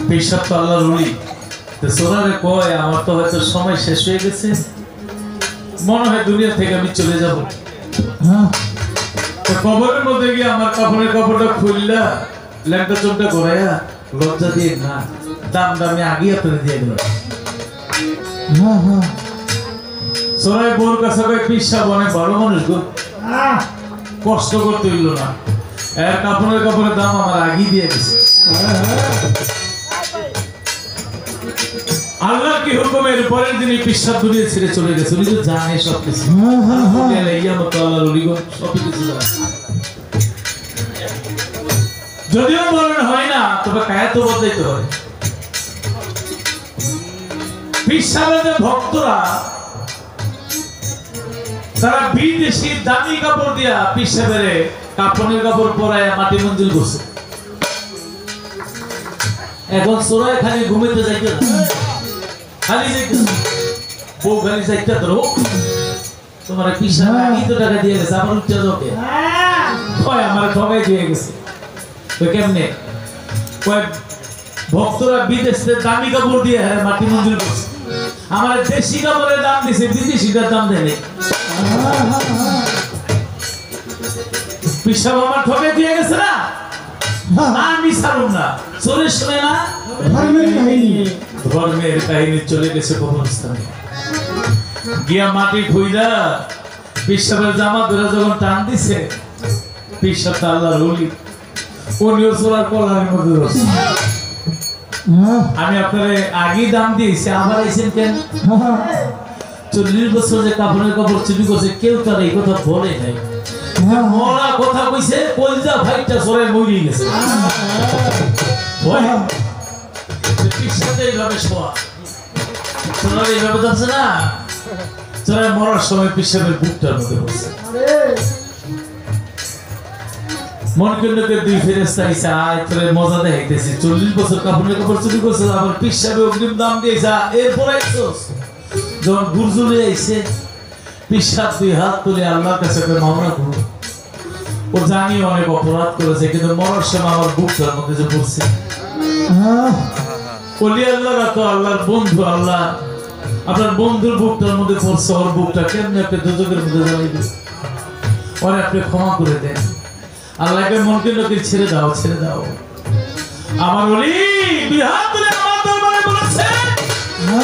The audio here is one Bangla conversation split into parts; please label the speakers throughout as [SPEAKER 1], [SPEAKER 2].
[SPEAKER 1] পেশাব তো আল্লাহর ওলি। তো সোনারে কয় আমার তো হয়তো সময় শেষ হয়ে গেছে, মনে হয় দুনিয়া থেকে আমি চলে যাব। কবরের মধ্যে গিয়ে আমার কাপড়ের কাপড়টা খুললা ল্যাংটা চোখটা ঘোরাইয়া লজ্জা দিয়ে না দামটা আমি আগে আপনার দিয়ে দিলাম। সোনাই বোর কাছে পেশাব অনেক বড় মানুষ গো, কষ্ট করতে হইল না, এর কাপড়ের কাপড়ের দাম আমার আগেই দিয়ে গেছে। আল্লাহ কি হুকুমের পরের দিনই পেশাব দুনিয়া ছেড়ে চলে গেছে। উনি তো জানে সবকিছু, যদিও মরণ হয় না তবে কায়া তো বদলাইতে হয়। পেশাবের ভক্তরা তারা বিদেশি দামি কাপড় দিয়া পেশাবের কাপড়ের কাপড় পরায় মাটি মঞ্জিল করছে। এখন সোরায় খালি ঘুমাইতে যাইতে খালি যাইতে বউ খালি যাইতে ধরো তোমার পেশাব আগেই তো টাকা দিয়ে গেছে, আমার উচ্চ লোকে আমার ঠগাই দিয়ে গেছে। তো কেমনে ভক্তরা বিদেশে দামি কাপড় দিয়ে মাটি মঞ্জিল করছে, আমার দেশি কাপড়ের দাম দিছে, বিদেশিটার দাম দেয়। পেশাব আমার ঠকে দিয়ে গেছে না, আমি ছাড়ুন না। চলে শুনে না ধর্মের কাহিনী চলে গেছে কবরস্থানে গিয়া মাটি খুইলা পেশাবের জামা ধরে যখন টান দিছে, পেশাবটা আল্লাহর ওলি, উনিও চোরার কলারের মধ্যে রয়েছে। আমি আপনার আগেই দাম দিয়েছি, আবার আইছেন কেন? 40 বছর যে কাপড়ের কাপড় চুরি করছে কেউ তার এই কথা বলে নাই। মরা কথা কইছে, কলজা ভাইটা সরে মরে গেছে। এইভাবে শোয়া সোনার এইভাবে যাচ্ছে না, চোরা মরার সময় পেশাবের বুকটার মধ্যে বসে। মন কেন্দ্রকে 2 ফেরেশতা আইসা আয় তোরে মজা দেখাইতেছি। 40 বছর কাপড়ের কাপড় চুরি করছে, আবার পেশাবে অগ্রিম দাম দিয়েছে। এরপর আইসোস যখন গুরজুলে আইসে পেশাব 2 হাত তুলে আল্লাহর কাছে মামলা করো। ও জানি অনেক অপরাধ করেছে, কিন্তু মরার সময় আমার বুকটার মধ্যে যে পড়ছে। বলি আল্লাহরা তো আল্লাহর বন্ধু, আল্লাহ আপনার বন্ধুর বুকটার মধ্যে পড়ছে, ওর বুকটা কেমনি আপনি দোজখের মধ্যে জ্বালাইবে, ওরে আপনি ক্ষমা করে দেন। আল্লাহকে মনকে লোকের ছেড়ে দাও, ছেড়ে দাও। আমার বলি 2 হাত তুলে আমার দরবারে বলেছে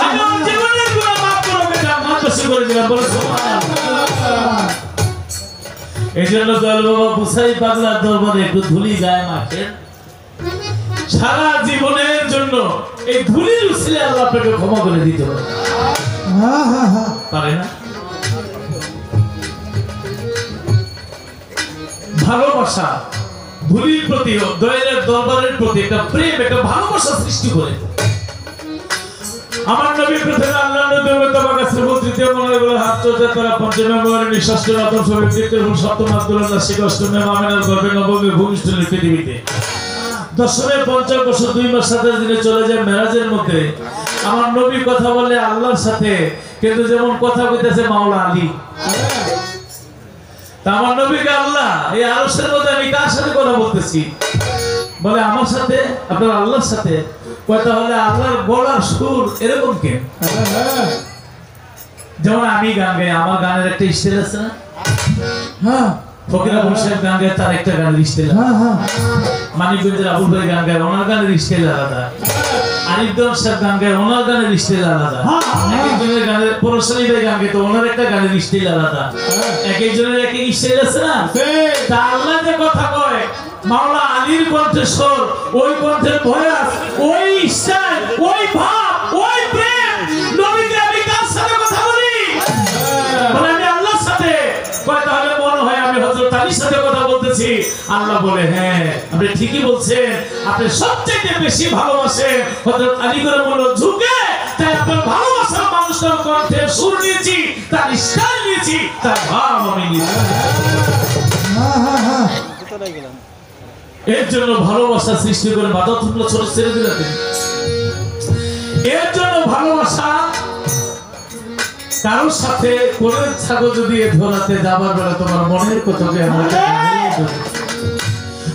[SPEAKER 1] আমি ওর জীবনের গুনাহ মাফ করব, জান্নাত নসিব করে দিলাম। বলে সুবহানাল্লাহ। এজন্য দয়াল বাবা বুসাই পাগলার দরবারে একটু ধুলি গায়ে মাখেন, সারা জীবনের জন্য এই ধুলির উসিলে আল্লাহ আপনাকে ক্ষমা করে দিতে পারে। পারে না? ভালোবাসা ধুলির প্রতি, দয়ালের দরবারের প্রতি একটা প্রেম, একটা ভালোবাসা সৃষ্টি করে। আমার নবী প্রথমে আল্লাহ নবী তোমার কাছে তৃতীয় মনোর হাত চলতে তারা পঞ্চম নম্বরে নিঃশ্বাস নতুন সবে তৃতীয় সপ্তম আব্দুল্লাহ শিখ অষ্টমে মামিনার গর্ভে নবমী ভূমিষ্ঠ পৃথিবীতে দশমে 50 বছর 2 মাস 7 দিনে চলে যায় মেরাজের মধ্যে। আমার নবী কথা বলে আল্লাহর সাথে, কিন্তু যেমন কথা কইতেছে মাওলা আলী। তা আমার নবীকে আল্লাহ এই আরশের মধ্যে আমি কার সাথে কথা বলতেছি? বলে আমার সাথে, আপনার আল্লাহর সাথে। কথা হলে আল্লাহর গলার সুর এরকম কেন? যেমন আমি গান গাই, আমার গানের একটা স্টাইল আছে না? হ্যাঁ, ফকির আবুল সাহেব গান গায়, তার একটা গানের স্টাইল। মানিকগঞ্জের আবুল ভাই গান গায়, ওনার গানের স্টাইল আলাদা। আরিফদর সাহেব গান গায়, ওনার গানের স্টাইল আলাদা। একজনের গানের পরশালী ভাই গান গায়, তো ওনার একটা গানের স্টাইল আলাদা। এক একজনের এক এক স্টাইল আছে না? তা আল্লাহ যে কথা কয়, মাওলা আলীর কণ্ঠস্বর, ওই কণ্ঠের ভয়াস, ওই স্টাইল, ওই ভাব, ওই প্রেম, নবীকে আমি কার সাথে কথা বলি? বলে আমি আল্লাহর সাথে। কয় তাহলে মনে হয় আমি হযরত আলীর সাথে কথা বলতেছি। আল্লাহ বলে হ্যাঁ আপনি ঠিকই বলছেন, আপনি সবচেয়ে বেশি ভালোবাসেন হযরত আলী করে বলল ঝুঁকে, তাই আপনার ভালোবাসার মানুষের কণ্ঠে সুর নিয়েছি, তার স্টাইল নিয়েছি, তার ভাব আমি নিয়েছি। এর জন্য ভালোবাসা সৃষ্টি করে বাধাতুল্য ছোট ছেড়ে দিলেন। এর জন্য ভালোবাসা কারোর সাথে কোলের ছাগল যদি ধরাতে যাবার বেলা তোমার মনের কথাকে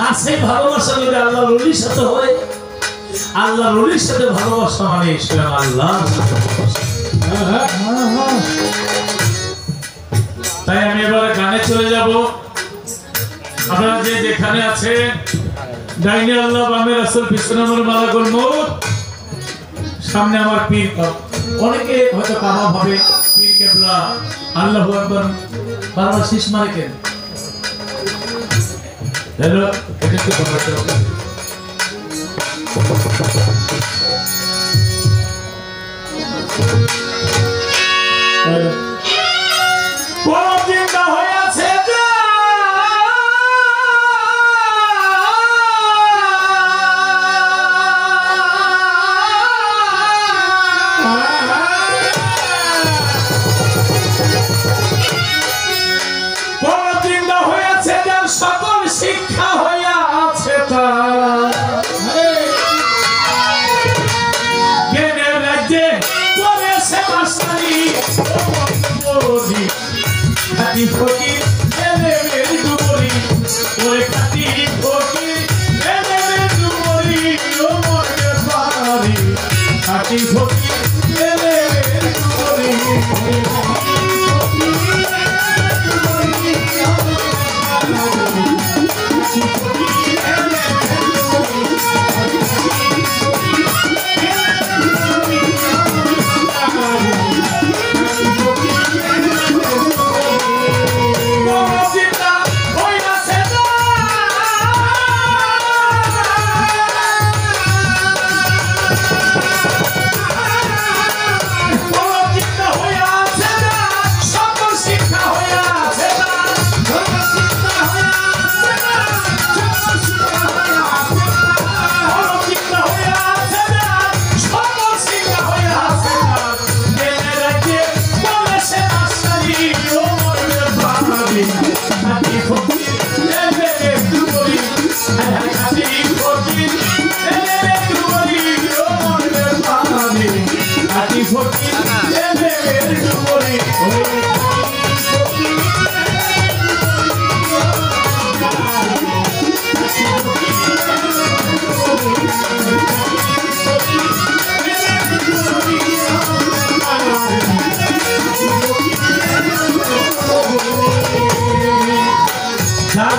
[SPEAKER 1] আর সেই ভালোবাসা যদি আল্লাহ রলির সাথে হয়, আল্লাহ রলির সাথে ভালোবাসা মানে স্বয়ং আল্লাহ। তাই আমি এবারে গানে চলে যাব। আপনারা যে যেখানে আছে, ডাইনে আল্লাহ, বামে রাসূল, পিছনে আমার মালাকুল মউত, সামনে আমার পীর। অনেকে হয়তো কাবা ভাবে পীর কেবলা, আল্লাহু আকবার বারবার শীষ মারে কেন? হ্যালো, এটা কি কথা? কোন চিন্তা হয়ে আছে যে সকল শিক্ষা হইয়া আছে জ্ঞানের রাজ্যে করেছে মাস্টারি, খাটি ফকির এলেমের ডুবরি, ওরে খাটি ফকির এলেমের ডুবরি, ও মনে পারি খাটি ফকির এলেমের ডুবরি।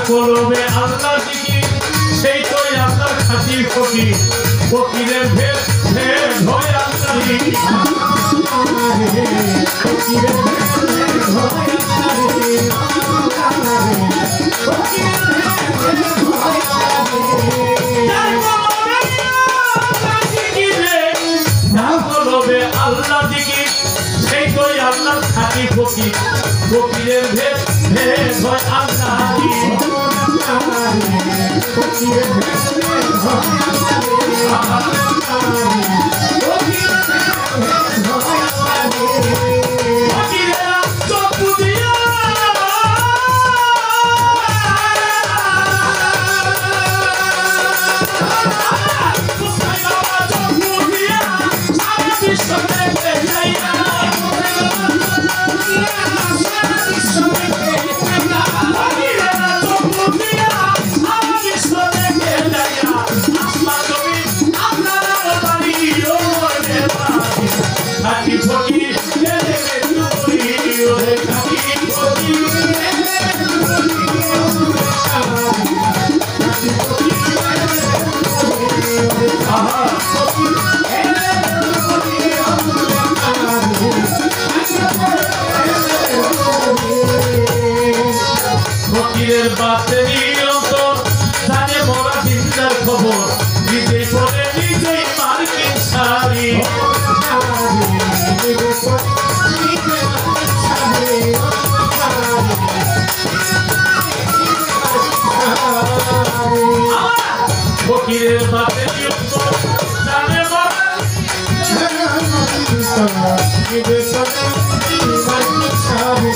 [SPEAKER 1] কলবে আল্লাহ দিকি সেই তো আপনার খাঁটি ফকির, ফকিরের ভেদ ভেদ হয় আল্লাহ দিকি, ফকিরের ভেদ হয় আল্লাহ দিকি, কলবে আল্লাহ দিকি সেই তো আপনার খাঁটি ফকির, ফকিরের ভেদ ভেদ হয় আল্লাহ দিকি। ফকিরের বাতেরি অন্তর জানে মোরা চিন্তার খবর, নিজে পড়ে নিজেই মার্কিন শাড়ি, ফকিরের বাতেরি অন্তর জানে মোরা নিজে পড়ে মার্কিন শাড়ি,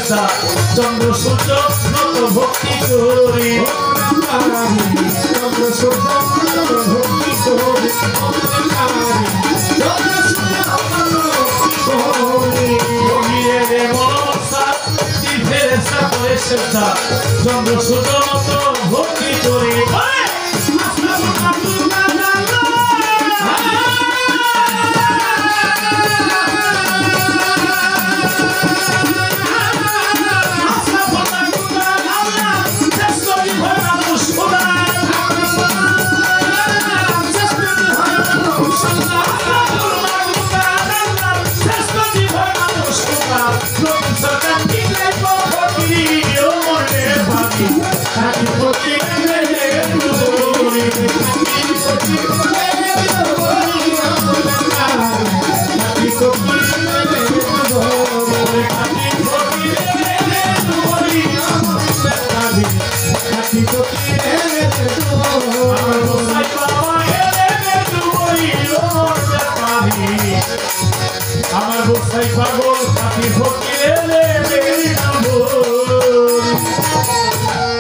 [SPEAKER 1] শ্রদ্ধা চন্দ্র সূর্য নত ভক্তি করি চন্দ্র সূর্য নত ভক্তি করি শ্রদ্ধা চন্দ্র সূর্য নত ভক্তি করি আমার গোসাই পাগল কাটি ফকিরে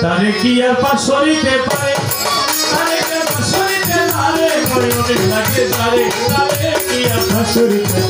[SPEAKER 1] তারে কি আর পাশরিতে পারে তারে পাশরিতে পারে মনে অনেক লাগে তারে তারে কি আর পাশরিতে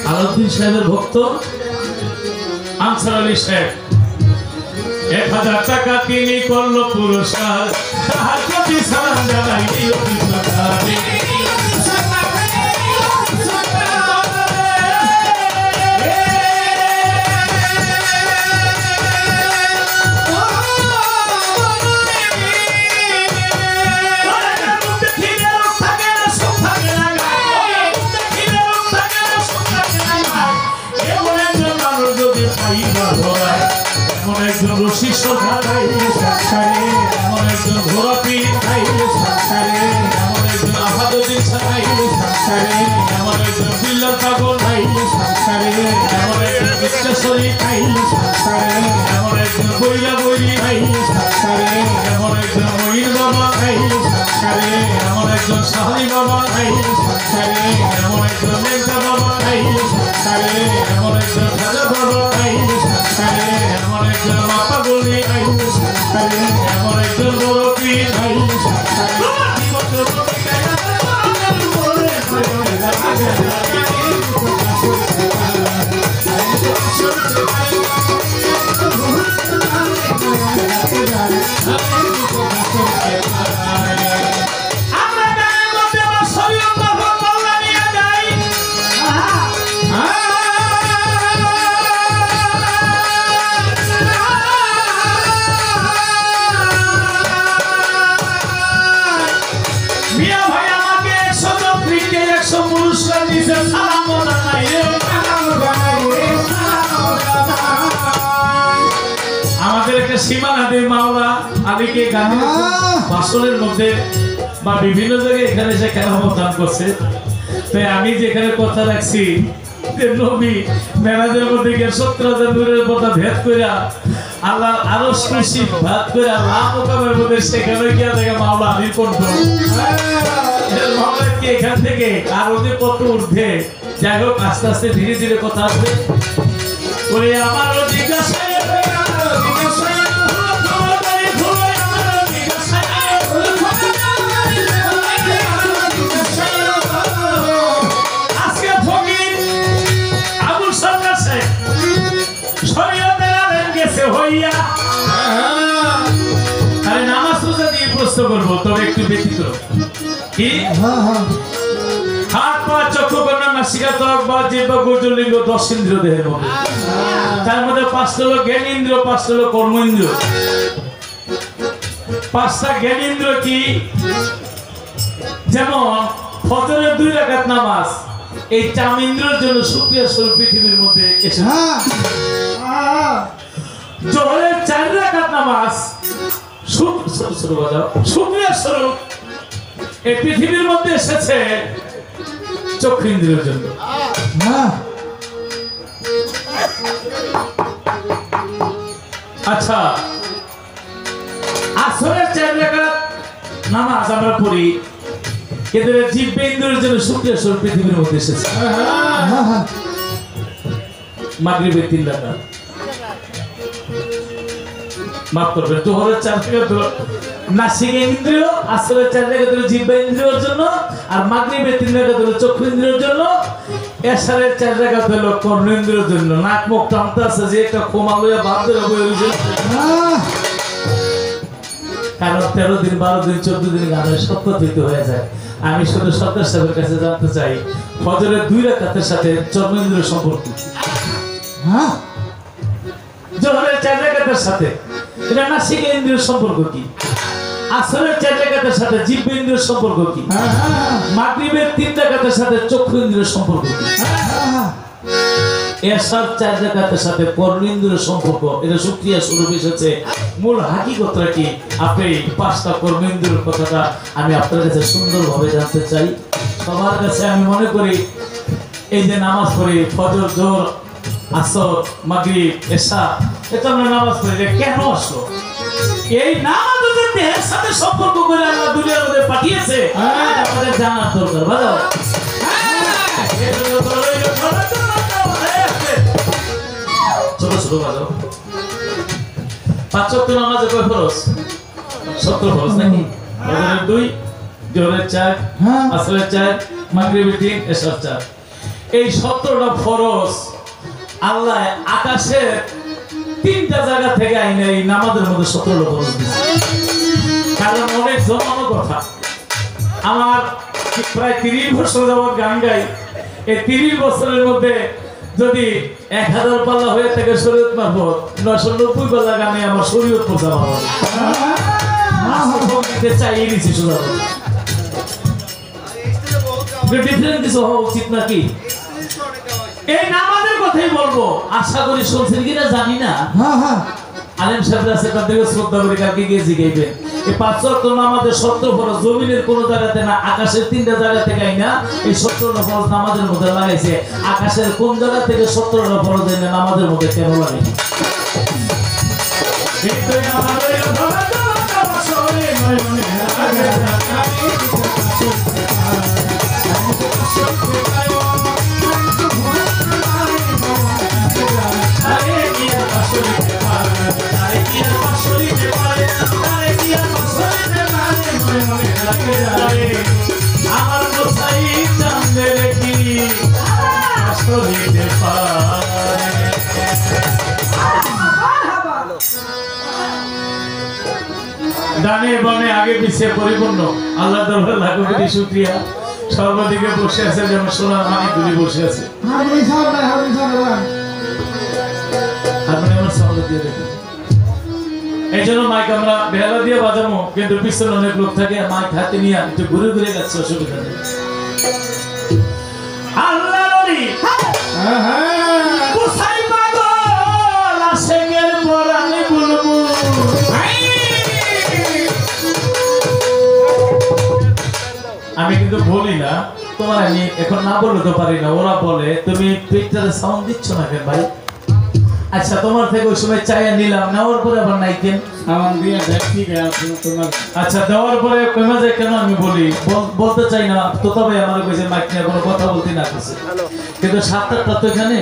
[SPEAKER 1] আলাউদ্দিন সাহেবের ভক্ত আনসার আলী সাহেব 1000 টাকা তিনি করলো পুরস্কার তাহার প্রতি সালাম জানাই শিষ্য ধারাইলে সংসারে এমন একজন ঘোরাপি খাইলে সংসারে এমন একজন আহাদুদ্দিন ছাড়াইলে সংসারে এমন একজন বিল্লাল পাগল খাইলে সংসারে এমন একজন বিশ্বশ্বরী খাইলে সংসারে এমন একজন বইলা বইলি খাইলে সংসারে এমন একজন মহিন বাবা খাইলে সংসারে এমন একজন সাহারি বাবা খাইলে সংসারে এমন একজন মেঘা বাবা খাইলে সংসারে এমন একজন রাজা বাবা খাইলে সংসারে এমন একজন মাপা গলি খাইলে সংসারে এমন একজন বড় পীর খাইলে সংসারে সীমানাদের মাওলা আলীকে গানের ভাষণের মধ্যে বা বিভিন্ন জায়গায় এখানে সে কেরামত দান করছে তাই আমি যেখানে কথা রাখছি যে নবী মেরাজের মধ্যে গিয়ে 70,000 নূরের পর্দা ভেদ করে আল্লাহ আরো খুশি ভাত করে লাভ মোকামের মধ্যে সেখানে গিয়ে দেখে মাওলা আলীর কণ্ঠ মাওলা কি এখান থেকে আর ওদের কত উঠবে যাই হোক আস্তে আস্তে ধীরে ধীরে কথা আসবে বলে আমারও জিজ্ঞাসা করবো তবে একটু ব্যতীত কি হাত পা চক্ষু কর্ণ নাসিকা ত্বক বা জিহ্বা গোচর লিঙ্গ 10 ইন্দ্র দেহের মধ্যে তার মধ্যে 5টা হলো জ্ঞান ইন্দ্র 5টা হলো কর্ম ইন্দ্র 5টা জ্ঞান ইন্দ্র কি যেমন ফজরের 2 রাকাত নামাজ এই চাম ইন্দ্রের জন্য শুকরিয়া স্বরূপ পৃথিবীর মধ্যে এসেছে জোহরের 4 রাকাত নামাজ শুকরিয়া স্বরূপ এই পৃথিবীর মধ্যে এসেছে চক্ষুইন্দ্রিয়ের জন্য। আচ্ছা, আসরের 4 রাকাত নামাজ আমরা পড়ি, কিন্তু জিহ্বেন্দ্রিয়ের জন্য শুক্রিয়া স্বরূপ পৃথিবীর মধ্যে এসেছে। মাগরিবের 3 রাকাত, মাফ করবেন, জোহরের 4 রাকাত নাসিক ইন্দ্রিয়, আসরের 4 রাকাত হলো জিহ্বেন্দ্রিয়ের জন্য, আর মাগরিবের 3 রাকাত হলো চক্ষুইন্দ্রিয়ের জন্য, এশারের 4 রাকাত হলো কর্ণেন্দ্রিয়ের জন্য। নাক মুখ টানতে আছে যে একটা কোমা লইয়া ভাব ধরে বই হইছে, কারণ 13 দিন 12 দিন 14 দিন গানের সত্যতিত হয়ে যায়। আমি শুধু সরকার সাহেবের কাছে জানতে চাই, ফজরের 2 রাকাতের সাথে চর্মেন্দ্রিয় সম্পর্ক, জোহরের 4 রাকাতের সাথে এটা নাসিক ইন্দ্রিয়ের সম্পর্ক কি, আসরের 4 রাকাতের সাথে জিহ্বেন্দ্রিয়ের সম্পর্ক কি, মাগরিবের 3 রাকাতের সাথে চক্ষু ইন্দ্রিয়ের সম্পর্ক কি, এশার 4 রাকাতের সাথে কর্ণেন্দ্রিয়ের সম্পর্ক, এটা শুকরিয়া স্বরূপ এসেছে। মূল হাকিকতটা কি, আপনি 5টা কর্মেন্দ্রিয়ের কথাটা আমি আপনার কাছে সুন্দরভাবে জানতে চাই। সবার কাছে আমি মনে করি এই যে নামাজ পড়ি ফজর, জোহর, আসর, মাগরিব, এশা, এটা আমরা নামাজ পড়ি, কেন আসলো? এই নামাজ দেহের সাথে সম্পর্ক করে আল্লাহ দুনিয়ার মধ্যে পাঠিয়েছে, আমাদের জানার দরকার। বুঝো, ছোট ছোট বাজো, 5 ওয়াক্ত নামাজে কয় ফরজ? 70 ফরজ নাকি? ফজরের 2, জোহরের 4, আসরের 4, মাগরিবের 3, এশার 4। এই 70টা ফরজ আল্লাহ আকাশের 3টা জায়গা থেকে আইনে এই নামাজের মধ্যে 17টা ফরজ দিয়েছে। কারণ অনেক জমানো কথা, আমার প্রায় 30 বছর যাবত গান গাই, এই 30 বছরের মধ্যে যদি 1000 পাল্লা হয়ে থাকে শরীয়ত মারফত, 990 পাল্লা গানে আমার শরীয়ত পৌঁছা ভালো চাইয়ে দিচ্ছি। সোজা ডিফারেন্ট কিছু হওয়া উচিত নাকি? এই নামাজের কথাই বলবো, আশা করি শুনছেন কিনা জানি না। আলেম সাহেবরা আছে, তাদেরকে শ্রদ্ধা করে কালকে গিয়ে জিগাইবেন। এই 5 ওয়াক্ত নামাজের 70 ফরজ জমিনের কোন জায়গাতে না, আকাশের 3টা জায়গা থেকে আইনা এই 70টা ফরজ নামাজের মধ্যে লাগাইছে। আকাশের কোন জায়গা থেকে 70টা ফরজ এনে নামাজের মধ্যে কেন লাগাইছে? আমার কোথায় চাঁদে রেখি আসলিতে পারে। ডানে বামে আগে পিছিয়ে পরিপূর্ণ, আল্লাহ দরবারে লাখো কোটি শুকরিয়া। সর্বদিকে বসে আছে যেমন সোনার মানিক গুলি বসে আছে। হারমোনিয়ামের সাউন্ড দিয়ে দেখুন। এই জন্য মাইক আমরা বেহালা দিয়ে বাজাবো, কিন্তু পিছনে অনেক লোক থাকে, মাইক হাতে নিয়ে একটু ঘুরে ঘুরে যাচ্ছে, অসুবিধা নেই। আমি কিন্তু বলি না তোমার, আমি এখন না বললে তো পারি না, ওরা বলে তুমি পিকচারে সাউন্ড দিচ্ছ না কেন ভাই? আচ্ছা, তোমার থেকে ওই সময় চাইয়া নিলাম, নেওয়ার পরে আবার নাই কেন? আচ্ছা, দেওয়ার পরে কমে যায় কেন? আমি বলি বলতে চাই না তো, তবে আমার কাছে মাইক নিয়ে কোনো কথা বলতে না করছে। কিন্তু 7-8টা তো এখানে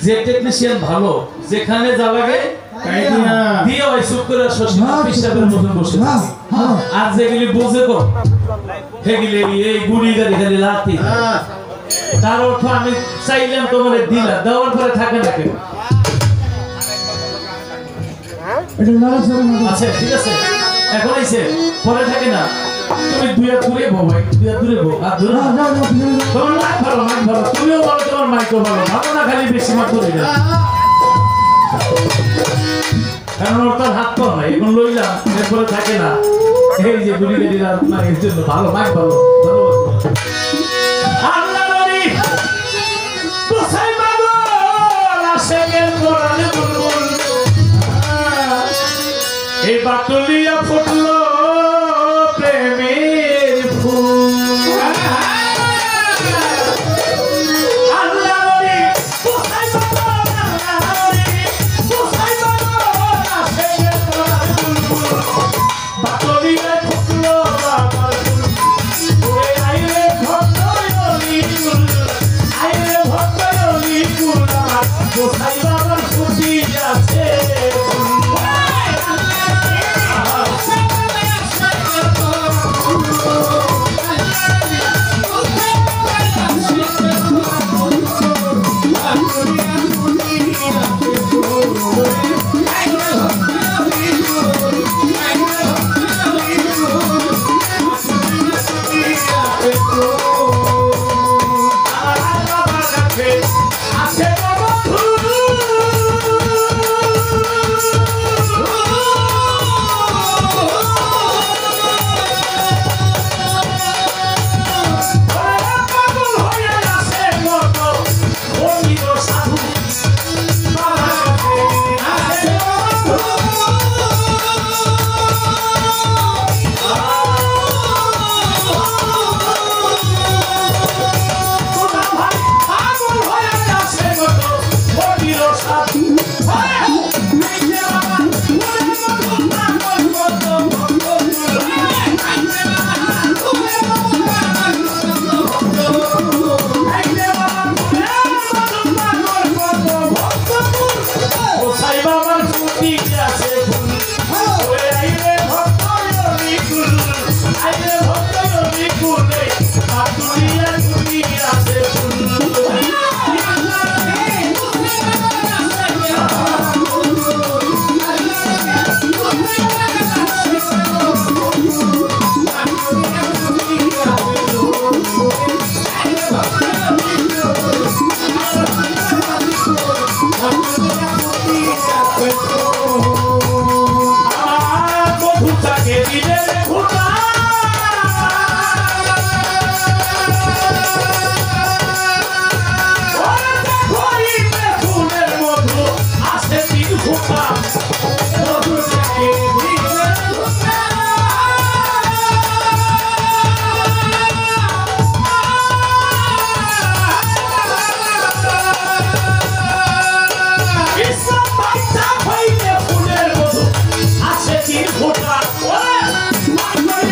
[SPEAKER 1] যে টেকনিশিয়ান ভালো, যেখানে যা লাগে দিয়ে ওই চুপ করে হিসাবের মতন বসে, আর যেগুলি বুঝে তো সেগুলি এই গুড়ি গাড়ি খালি লাতি। তার অর্থ আমি চাইলাম তোমার দিলা, দেওয়ার পরে থাকে না কেন? আচ্ছা ঠিক আছে, এখন এসে পরে থাকে না, তুমি 2 হাত দূরে বো ভাই, 2 হাত দূরে বো, আর দূরে তোমার মাইক ভালো, মাইক ভালো, তুমিও বলো তোমার মাইকও ভালো, ভালো না খালি বেশি মাইক ধরে যায়। কারণ ওর তার হাত পাও নাই, এখন লইলাম এরপরে থাকে না। এই যে গুলি গাড়ি আপনার এর জন্য ভালো, মাইক ভালো, ভালো। এই বাটুলিয়া ফুটলো প্রেমের ফুল, কোথায় বাবার ছুটি আছে
[SPEAKER 2] What?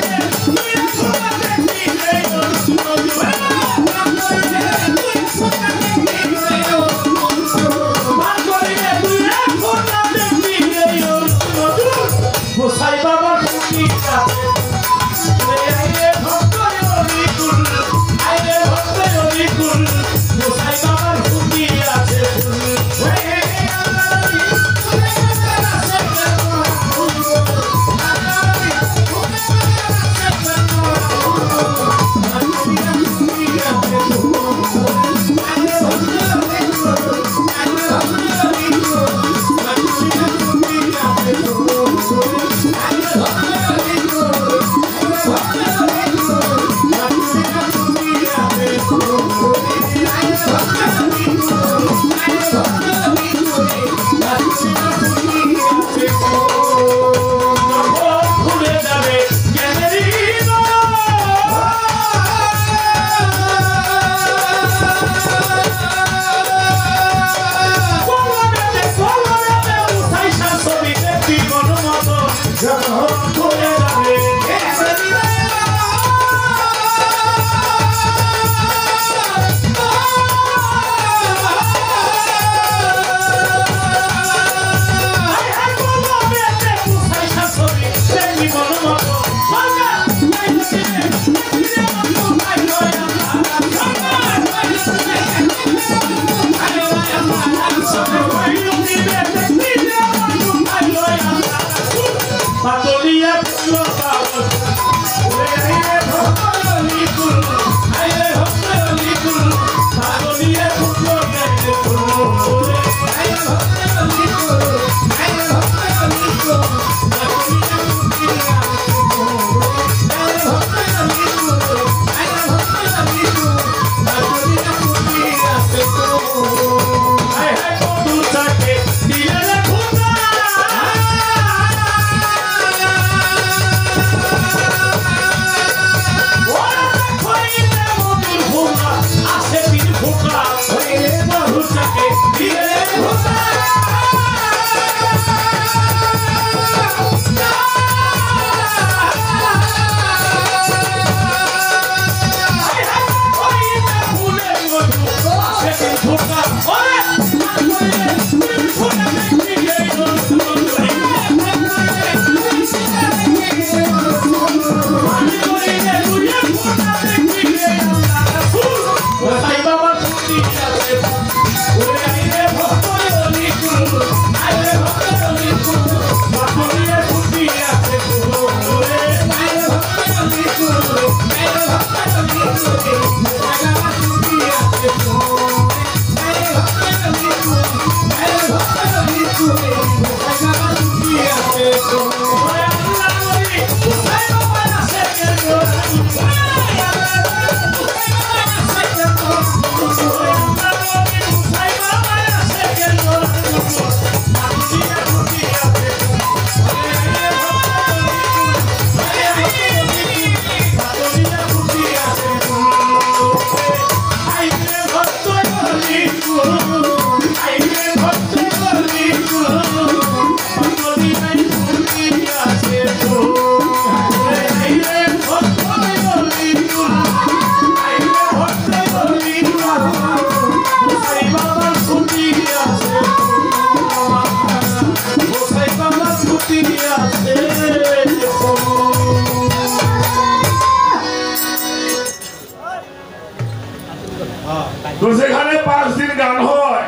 [SPEAKER 2] তো সেখানে 5 দিন গান হয়,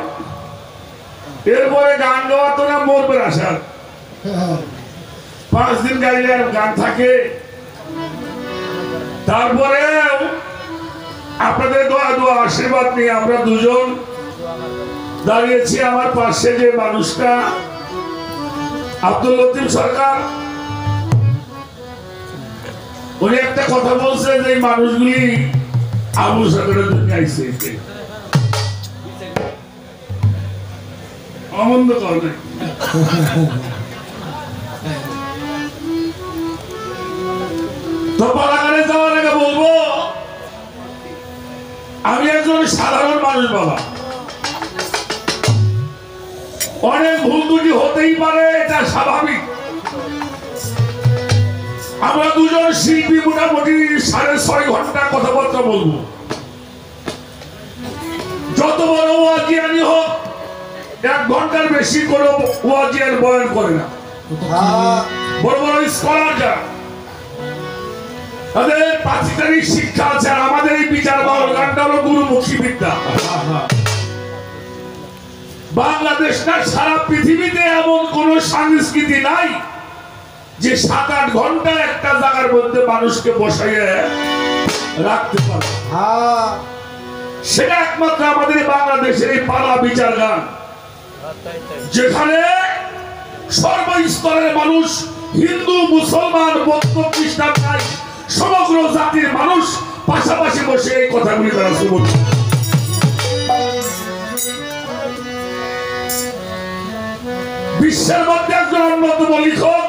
[SPEAKER 2] এরপরে গান গাওয়া তো না মরবে আসার 5 দিন গাইলে আর গান থাকে। তারপরে আপনাদের দোয়া আশীর্বাদ নিয়ে আমরা দুজন দাঁড়িয়েছি। আমার পাশে যে মানুষটা আব্দুল লতিফ সরকার, উনি একটা কথা বলছে যে এই মানুষগুলি আবু সরকারের জন্য আইছে, অমন্দ করে তো পালাগানে যাওয়ার আগে বলবো আমি একজন সাধারণ মানুষ বাবা, অনেক ভুল ত্রুটি হতেই পারে, এটা স্বাভাবিক। আমরা দুজন শিল্পী মোটামুটি 6.5 ঘন্টা কথাবার্তা বলবো। যত বড় ওয়াজিয়ানি হোক 1 ঘন্টার বেশি কোনো ওয়াজিয়ান বয়ান করে না। বড় বড় স্কলার যারা, তাদের প্রাতিষ্ঠানিক শিক্ষা আছে, আর আমাদের এই বিচার গানটা হলো গুরুমুখী বিদ্যা। বাংলাদেশ না সারা পৃথিবীতে এমন কোন সংস্কৃতি নাই যে 7-8 ঘন্টা একটা জায়গার মধ্যে মানুষকে বসাইয়ে রাখতে পারে। সেটা একমাত্র আমাদের বাংলাদেশের এই পালা বিচার গান, যেখানে সর্বস্তরের মানুষ, হিন্দু, মুসলমান, বৌদ্ধ, খ্রিস্টান নাই, সমগ্র জাতির মানুষ পাশাপাশি বসে এই কথাগুলি তারা শুনবে। বিশ্বের মধ্যে একজন অন্যতম লেখক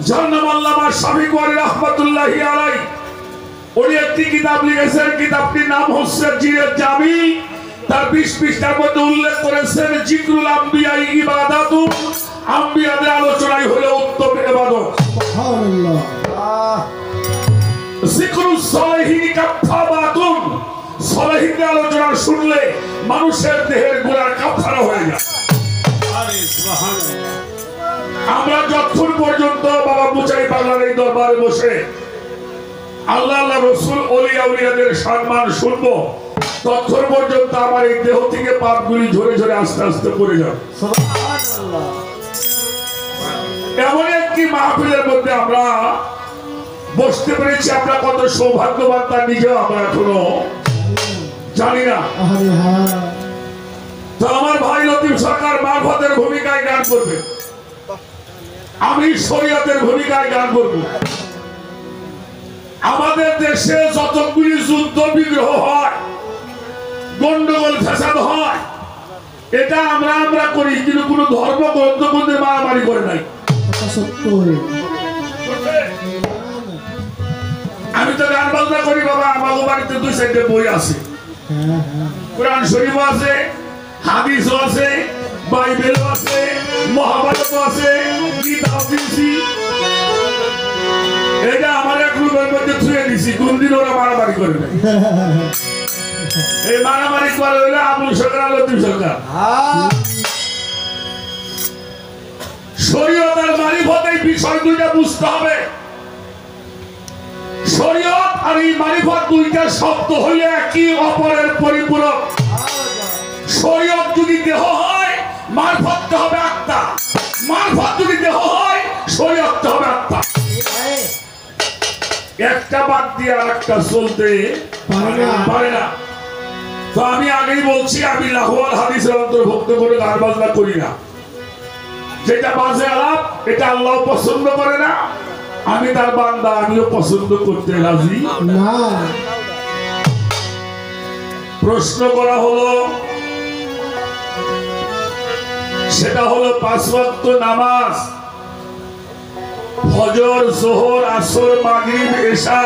[SPEAKER 2] জনাব আল্লামা শফিক ওয়ালি রাহমাতুল্লাহি আলাইহি, উনি একটি কিতাব লিখেছেন, কিতাবটির নাম হচ্ছে জিরেত জামি। তার 20 পৃষ্ঠার মধ্যে উল্লেখ করেছেন জিকরুল আম্বিয়া ইবাদাতুন, আম্বিয়াদের আলোচনাই হলো উত্তম ইবাদত। সুবহানাল্লাহ। জিকরুস সালিহিন কাফারাতুন, সালিহিনদের আলোচনা শুনলে মানুষের দেহের গোড়ার কাফারা হয়ে যায়। আমরা যতক্ষণ পর্যন্ত বাবা মুচাই পাগলার এই দরবারে বসে আল্লাহ রসুল ওলিয়া উলিয়াদের সম্মান শুনবো, ততক্ষণ পর্যন্ত আমার এই দেহ থেকে পাপগুলি ঝরে ঝরে আস্তে আস্তে পড়ে যাবে। এমন একটি মাহফিলের মধ্যে আমরা বসতে পেরেছি, আমরা কত সৌভাগ্যবান তা নিজেও আমরা এখনো জানি না। তো আমার ভাই লতিফ সরকার মারফতের ভূমিকায় গান করবে, আমি শরীয়তের ভূমিকায় গান করব। আমাদের দেশে যতগুলি যুদ্ধ বিগ্রহ হয়, গন্ডগোল ফ্যাসাদ হয়, এটা আমরা করি, কিন্তু কোন ধর্ম গ্রন্থ মধ্যে মারামারি করে নাই। আমি তো গান বাজনা করি বাবা, আমার বাড়িতে 2-4টে বই আছে, কোরআন শরীফও আছে, হাদিসও আছে, বাইবেলও আছে, মহাভারতও আছে, কিতাব দিয়েছি। এটা আমার এক রুমের মধ্যে ছুঁয়ে দিছি, কোনদিন ওরা মারামারি করে নাই। এই মারামারি করে হইলে আবুল সরকার আর লতিফ সরকার। শরীয়ত আর মারিফত এই বিষয় দুইটা বুঝতে হবে। শরীয়ত আর এই মারিফত দুইটা শব্দ হইলে একই অপরের পরিপূরক। শরীয়ত যদি দেহ হয়, মারফত হবে আত্মা, মারফত যদি দেহ হয়, শরীয়ত হবে আত্মা। একটা বাদ দিয়ে আরেকটা চলতে পারে না। তো আমি আগেই বলছি, আমি লাহওয়াল হাদিসের অন্তর্ভুক্ত করে গান বাজনা করি না। যেটা বাজে আলাপ, এটা আল্লাহ পছন্দ করে না, আমি তার বান্দা, আমিও পছন্দ করতে রাজি না। প্রশ্ন করা হলো, সেটা হলো 5 ওয়াক্ত নামাজ, ফজর, যোহর, আসর, মাগরিব, এশা,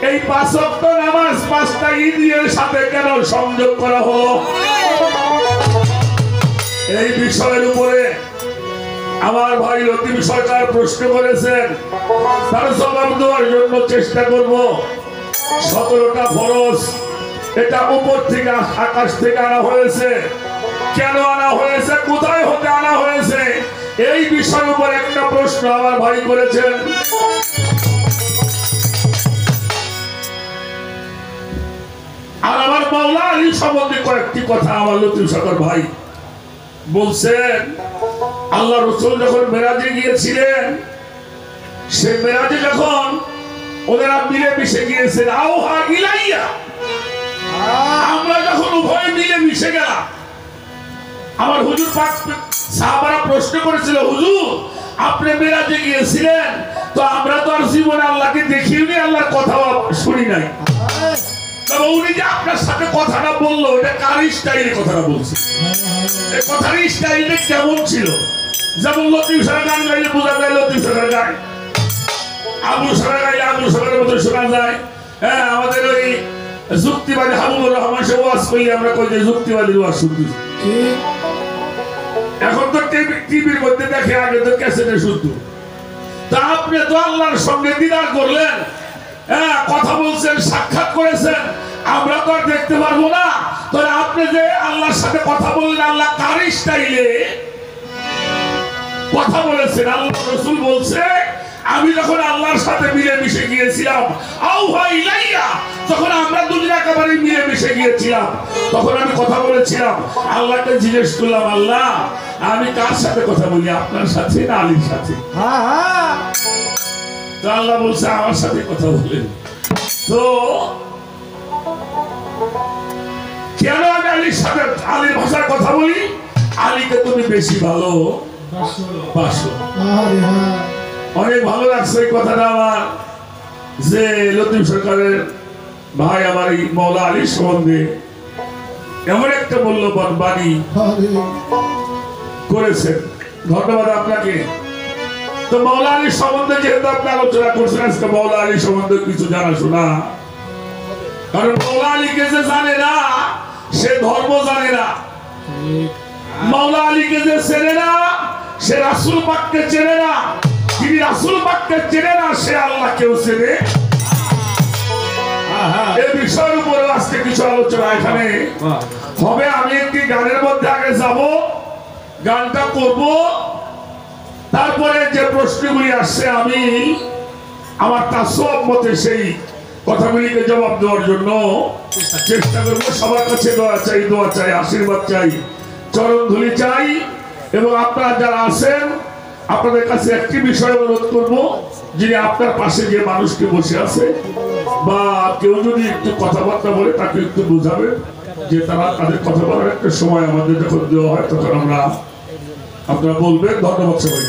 [SPEAKER 2] এই 5 ওয়াক্ত নামাজ 5টা ঈদের সাথে কেন সংযোগ করা হলো? এই বিষয়ের উপরে আমার ভাই লতিফ সরকার প্রশ্ন করেছেন, তার জবাব দেওয়ার জন্য চেষ্টা করব। 17টা ফরজ, এটা উপর থেকে, আকাশ থেকে আনা হয়েছে, কেন আনা হয়েছে, কোথায় হতে আনা হয়েছে, এই বিষয়ের উপর একটা প্রশ্ন আমার ভাই করেছেন। মাওলা আলী সম্বন্ধে কয়েকটি কথা আমার লতিফ সরকার ভাই বলছেন। আল্লাহ রাসূল যখন মেরাজে গিয়েছিলেন, সে মেরাজে যখন ওনারা মিলে মিশে গিয়েছেন, আওহা ইলাইয়া, আমরা যখন উভয় মিলে মিশে গেলাম, আমার হুজুর পাক সাহাবারা প্রশ্ন করেছিল, হুজুর আপনি মেরাজে গিয়েছিলেন, তো আমরা তো আর জীবনে আল্লাহকে দেখিনি, আল্লাহর কথা শুনি নাই, তবে উনি যে আপনার সাথে কথাটা বললো, এটা কার স্টাইলে কথাটা বলছে, এই কথার স্টাইলটা কেমন ছিল? যেমন লতিফ সরকার গান গাইলে বোঝা যায় লতিফ সরকার গায়, আবু সরকার গাইলে আবু সরকারের মতো শোনা যায়। হ্যাঁ, আমাদের ওই যুক্তিবাদী হাবিবুর রহমান সে ওয়াজ করলে আমরা কই যে যুক্তিবাদী ওয়াজ শুনছি। এখন তো টিভির মধ্যে দেখে, আগে তো ক্যাসেটে শুনতো। তা আপনি তো আল্লাহর সঙ্গে দিদার করলেন, হ্যাঁ কথা বলছেন, সাক্ষাৎ করেছেন, আমরা তো আর দেখতে পারবো না। তাহলে আপনি যে আল্লাহর সাথে কথা বললেন, আল্লাহ কার স্টাইলে কথা বলেছেন? আল্লাহ রাসূল বলছে, আমি যখন আল্লাহর সাথে মিলে মিশে গিয়েছিলাম, আওহা ইলাইয়া, যখন আমরা দুজন একেবারে মিলে মিশে গিয়েছিলাম, তখন আমি কথা বলেছিলাম, আল্লাহকে জিজ্ঞেস করলাম, আল্লাহ আমি কার সাথে কথা বলি, আপনার সাথে না আলীর সাথে? তো আল্লাহ বলছে আমার সাথে কথা বলেন। তো কেন আমি আলীর সাথে আলীর ভাষায় কথা বলি? আলীকে তুমি বেশি ভালো বাসো। অনেক ভালো লাগছে এই কথাটা আমার, যে লতিফ সরকারের ভাই আমার এই মাওলা আলীর সম্বন্ধে এমন একটা মূল্যবান বাণী করেছেন। ধন্যবাদ আপনাকে। তো মাওলা আলীর সম্বন্ধে যেহেতু আপনি আলোচনা করছেন, আজকে মাওলা আলীর সম্বন্ধে কিছু জানাশোনা, কারণ মাওলা আলীকে যে জানে না সে ধর্ম জানে না, মাওলা আলীকে যে চেনে না সে রাসূল পাককে চেনে না, যিনি রাসূল পাককে চেনে না সে আল্লাহকেও চেনে। এই বিষয়ের উপরে আজকে কিছু আলোচনা এখানে হবে। আমি একটি গানের মধ্যে আগে যাব, গানটা করব, তারপরে যে প্রশ্নগুলি আসছে আমি আমার তাসওয়াব মতে সেই কথাগুলিকে জবাব দেওয়ার জন্য চেষ্টা করবো। সবার কাছে দোয়া চাই, দোয়া চাই, আশীর্বাদ চাই, চরণ ধুলি চাই। এবং আপনারা যারা আছেন, আপনাদের কাছে একটি বিষয় অনুরোধ করবো, যিনি আপনার পাশে যে মানুষটি বসে আছে বা কেউ যদি একটু কথাবার্তা বলে তাকে একটু বোঝাবে যে তারা তাদের কথা বলার একটা সময় আমাদের যখন দেওয়া হয় তখন আপনারা বলবেন। ধন্যবাদ সবাই।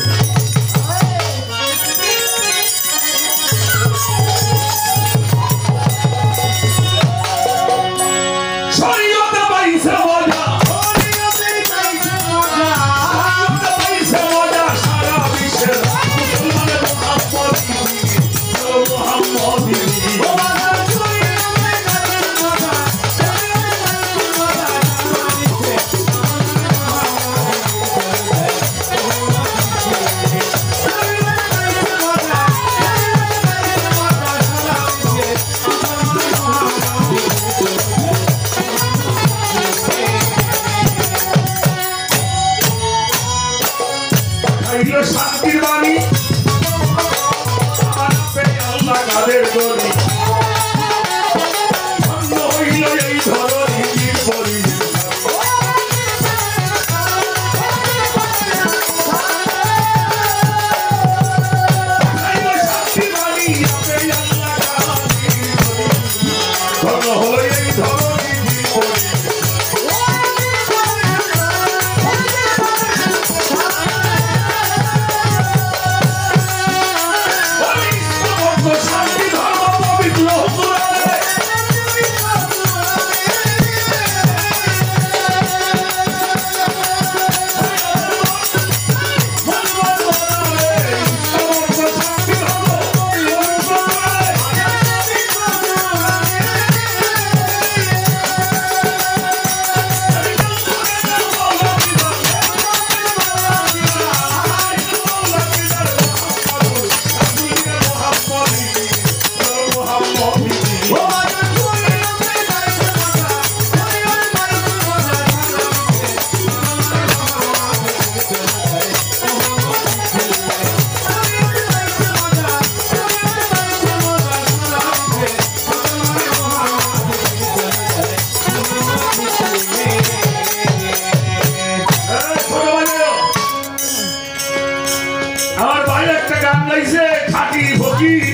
[SPEAKER 2] গান গাইছে খাঁটি ফকির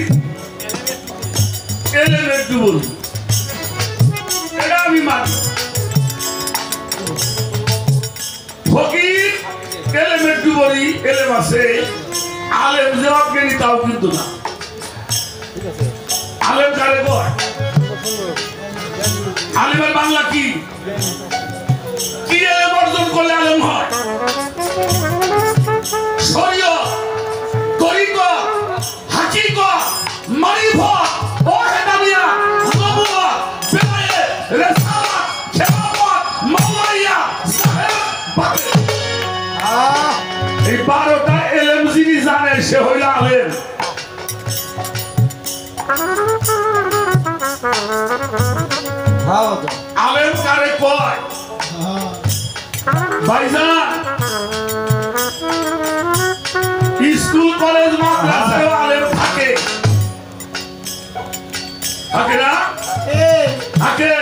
[SPEAKER 2] এলেমের ডুবল, এটা আমি মানি। ফকির এলেমের ডুবলি এলেম আছে, আলেম যে অজ্ঞানী তাও কিন্তু না। আলেম কারে কয়? আলেমের বাংলা কি? কি এলেম অর্জন করলে আলেম হয়? শরীয়ত, তরিকত, হাকিকত, মারিফত, ওয়াহদানিয়া, নবুওয়াত, বেলায়েত, রিসালাত, খেলাফত, মাওলাইয়া, সাহেব, বাতিল। এই 12টা এলেম যিনি জানে সে হইল আলেম। আলেম কারে কয়? ভাইজান স্কুল কলেজ মাদ্রাসায় আলেম থাকে, থাকে না? থাকে।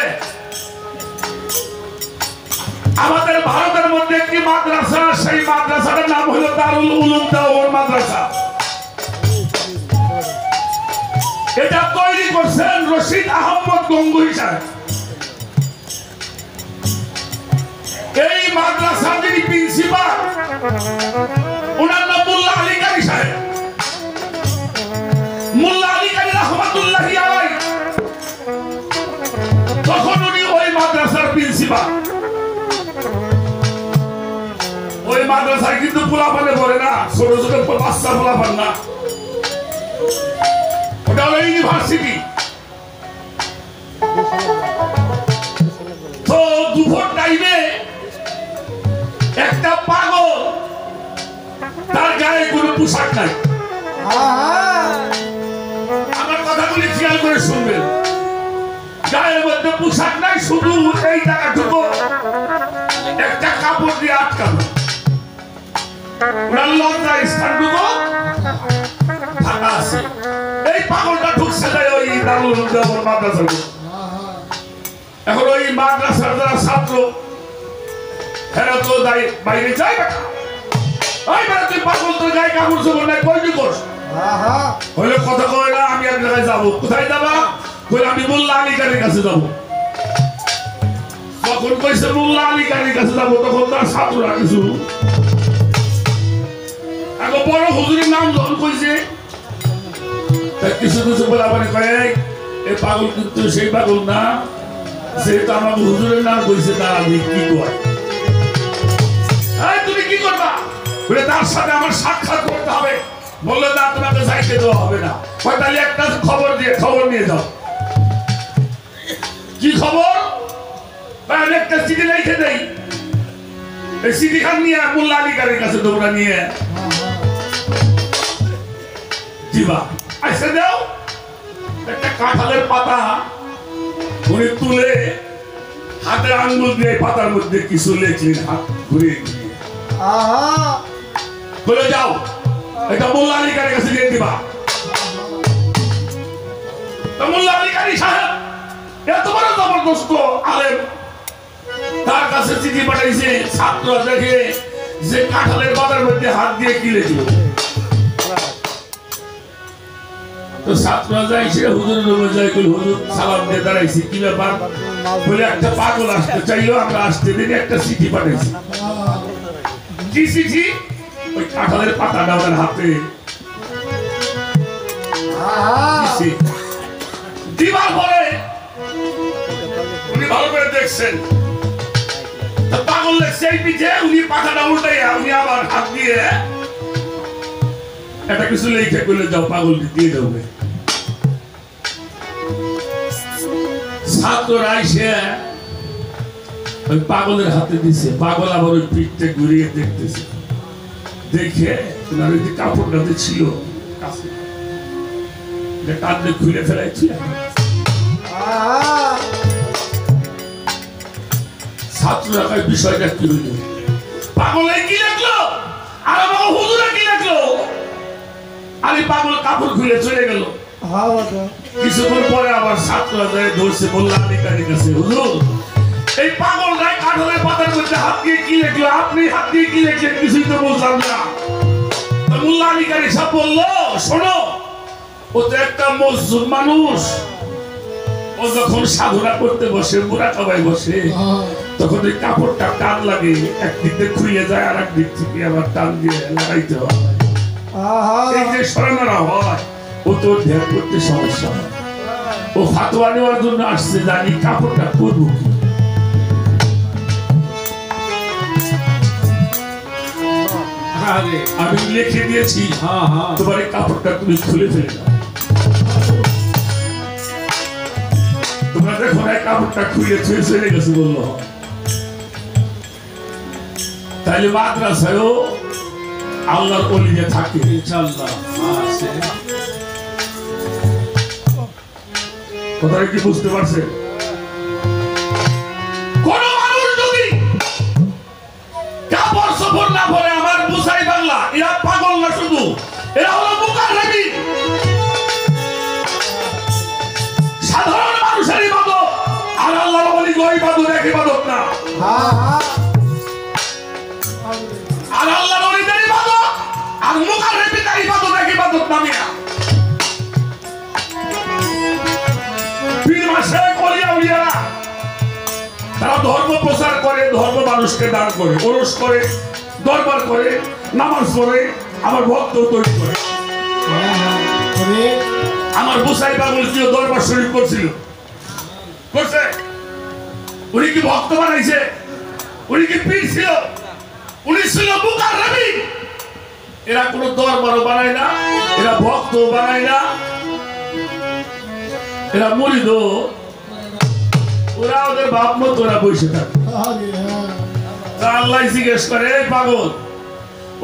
[SPEAKER 2] আমাদের ভারতের মধ্যে একটি মাদ্রাসা, সেই মাদ্রাসাটার নাম হলো দারুল উলুম দেওবন্দ মাদ্রাসা। এটা তৈরি করছেন রশিদ আহমদ গঙ্গুহি সাহেব। এই মাদ্রাসার যিনি প্রিন্সিপাল ওনার নাম মোল্লা আলী কারি সাহেব। মোল্লা আলী কারি রহমাতুল্লাহি আলাইহি তখন উনি ওই মাদ্রাসার প্রিন্সিপাল। ওই মাদ্রাসায় কিন্তু পোলাপানে পড়ে না, ছোট ছোট বাচ্চা পোলাপান না, ওটা হলো ইউনিভার্সিটি। তো দুপুর টাইমে একটা পাগল, তার গায়ে কোনো পোশাক নাই। আমার কথাগুলি খেয়াল করে শুনবেন। গায়ের মধ্যে পোশাক নাই, শুধু এই জায়গাটুকু একটা কাপড় দিয়ে আটকানো, ওনার লজ্জা স্থানটুকু ফাঁকা আছে। এই পাগলটা ঢুকছে যায় ওই দারুল উলুম দেওবন্দ মাদ্রাসা। এখন ওই মাদ্রাসার যারা ছাত্র এরা তো বাইরে যায় না, ওই বেড়া তুই পাগল, তোর গায়ে কাপড় চোপড় নাই, কই কি করছ? হইলে কথা কয় না, আমি এক জায়গায় যাবো। কোথায় যাবা? কই আমি মোল্লা আলী কারির কাছে যাবো। যখন কইছে মোল্লা আলী কারির কাছে যাবো, তখন তার ছাত্ররা কিছু এখন বড় হুজুরের নাম যখন কইছে, কিছু কিছু বলা মানে কয় এই পাগল কিন্তু সেই পাগল না, যেহেতু আমার হুজুরের নাম কইছে তার আমি কি কয়? তুমি কি করবা? বলে তার সাথে আমার সাক্ষাৎ করতে হবে। বললে না, তোমাকে যাইতে দেওয়া হবে না। তাহলে একটা খবর নিয়ে যাও। কি খবর? একটা চিঠি লিখে দেই, এই চিঠি খান নিয়ে মোল্লা আলী কারির কাছে তোমরা নিয়ে দিবা। আইসে দাও একটা কাঁঠালের পাতা উনি তুলে হাতের আঙ্গুল দিয়ে পাতার মধ্যে কিছু লিখলেন, হাত ঘুরিয়ে দিয়ে বলে যাও এটা মোল্লা আলী কারির কাছে দিয়ে দিবা। মোল্লা আলী কারি সাহেব এত বড় জবরদস্ত আলেম, তার কাছে চিঠি পাঠাইছে। ছাত্র দেখে যে কাঁঠালের পাতার মধ্যে হাত দিয়ে কি লিখলো, তো ছাত্ররা যাই সে হুজুরের রুমে যাই, হুজুর সালাম দিয়ে দাঁড়াইছি, কি ব্যাপার? বলে একটা পাগল আসতে চাইলো, আমরা আসতে দিন একটা চিঠি পাঠাইছি। কি চিঠি? ওই কাঁঠালের পাতাটা ওনার হাতে দিবার পরে উনি ভালো করে দেখছেন পাগল লেগছে এই পিঠে, উনি পাতাটা উল্টাইয়া উনি আবার হাত দিয়ে একটা কিছু লিখে বলে যাও পাগল দিয়ে দেবে। ছাত্ররা এসে ওই পাগলের হাতে দিছে, পাগল আবার ওই পিঠটা ঘুরিয়ে দেখতেছে, দেখে ওনার ওই যে কাপড়টাতে ছিল কাঁদলে খুলে ফেলাইছি। ছাত্ররা কয় বিষয়টা কি হইল? পাগলে কি লাগলো আর আমার হুজুরে কি লাগলো? আরে পাগল কাপড় খুলে চলে গেল। কিছুক্ষণ পরে আবার ছাত্ররা যায় ধরছে মোল্লা আলী কারির কাছে, হুজুর এই পাগল রায় কাঁঠালের পাতার মধ্যে হাত দিয়ে কি লিখলো? আপনি হাত দিয়ে কি লিখলেন? কিছুই তো বুঝলাম না। মোল্লা আলী কারি সাহেব বললো শোনো, ও তো একটা মজদুর মানুষ। ও যখন সাধনা করতে বসে, মুরা খাবাই বসে, তখন ওই কাপড়টা টান লাগে, একদিক থেকে খুলে যায়, আর একদিক থেকে আবার টান দিয়ে লাগাইতে হয়। এই যে সরানোরা হয়, ও তো ধ্যান করতে সমস্যা হয়। ও ফাতোয়া নেওয়ার জন্য আসছে, জানি কাপড়টা করবো কি। আমি লিখে দিয়েছি, তোমার এই কাপড়টা তুমি খুলে ফেলে দাও। তোমরা দেখো না, কাপড়টা খুলে ছুঁয়ে চলে গেছে বললো। তাইলে মাদ্রাসায়ও আল্লাহর ওলিয়ে থাকে ইনশাআল্লাহ। কথাটা কি বুঝতে পারছেন? কোন মানুষ যদি কাপড় সফর না পরে, আমার বুঝাই বাংলা, এরা পাগল না, শুধু এরা হলো মুকাররবি। সাধারণ মানুষের ইবাদত আর আল্লাহর ওলি গো ইবাদত এক ইবাদত না। আর আল্লাহর ওলিদের ইবাদত আর মুকাররবিদের ইবাদত এক ইবাদত না। মিয়া পীর মাশায়েখ ওলি আউলিয়ারা তারা ধর্ম প্রচার করে, ধর্ম মানুষকে দান করে, ওরস করে, দরবার করে, নামাজ পড়ে, আমার ভক্ত তৈরি করে। আমার বুসাই পাগল কি দরবার শরীফ করছিল? করছে? উনি কি ভক্ত বানাইছে? উনি কি পীর ছিল? উনি ছিল মুকাররবি। এরা কোনো দরবারও বানায় না, এরা ভক্ত বানায় না, এরা মুরিদ। ওরা ওদের বাপ মত ওরা বসে থাকে। আল্লাহ জিজ্ঞেস করে, পাগল,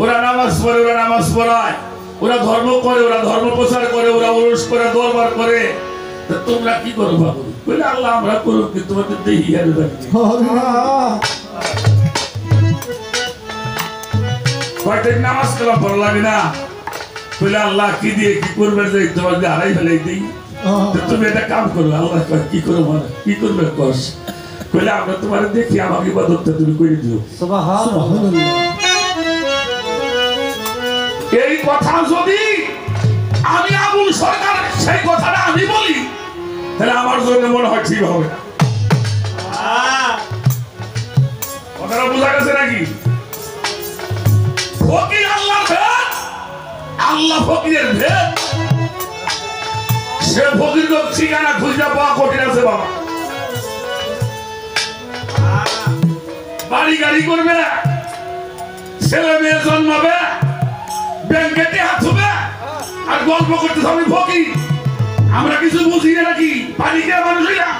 [SPEAKER 2] ওরা নামাজ পড়ে, ওরা নামাজ পড়ায়, ওরা ধর্ম করে, ওরা ধর্ম প্রচার করে, ওরা ওরস করে, দরবার করে, তোমরা কি করো বাবু? বলে আল্লাহ আমরা করো, কিন্তু তোমাদের দেখি আর কয়টাই নামাজ কালাম পড়া লাগে না। বলে আল্লাহ কি দিয়ে কি করবে, যে তোমার হারাই ফেলাই দিই। তুমি এটা কাম করো। আল্লাহ কি করো, মানে কি করবে কস? বলে আমরা তোমার দেখি, আমাকে ইবাদতটা তুমি করে দিও। এই কথা যদি আমি আবুল সরকার সেই কথাটা আমি বলি, তাহলে আমার জন্য মনে হয় ঠিক হবে না। কথাটা বোঝা গেছে নাকি? ফকির আল্লাহর ভেদ, আল্লাহ ফকিরের ভেদ। সে ফকির তো ঠিকানা খুঁজে পাওয়া কঠিন আছে বাবা। বাড়ি গাড়ি করবে, ছেলে মেয়ে জন্মাবে, ব্যাংকেতে হাত হবে, আর গল্প করতে হবে ফকির। আমরা কিছু বুঝি না নাকি? পানি খেয়ে মানুষ হইলাম।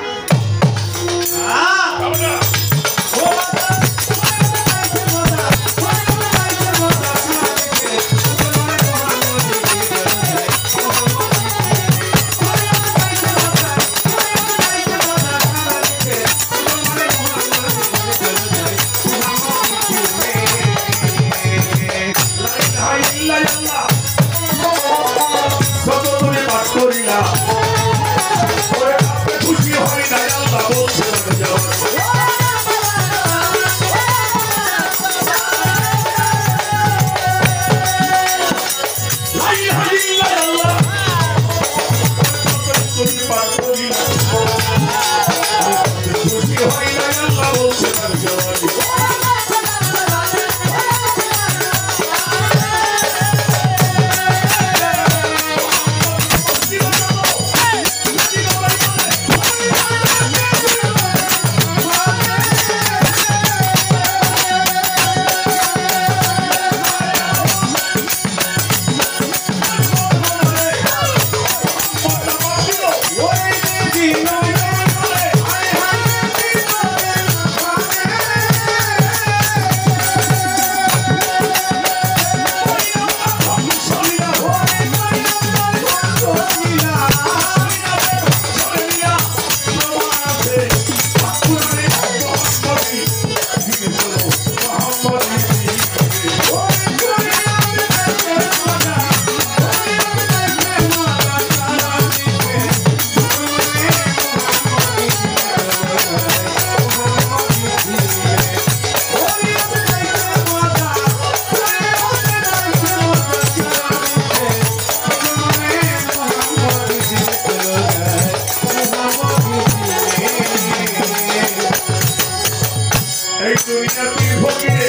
[SPEAKER 2] দুনিয়াতে ফকিরে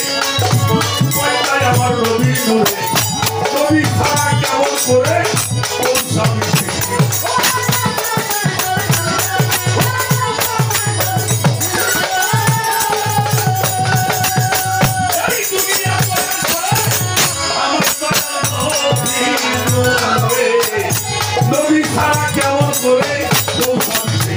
[SPEAKER 2] পয়সায় আমার নবী নূরে নবী ছাড়া কেমন করে কোন স্বামী নবী ছাড়া কেমন করে কোন স্বামী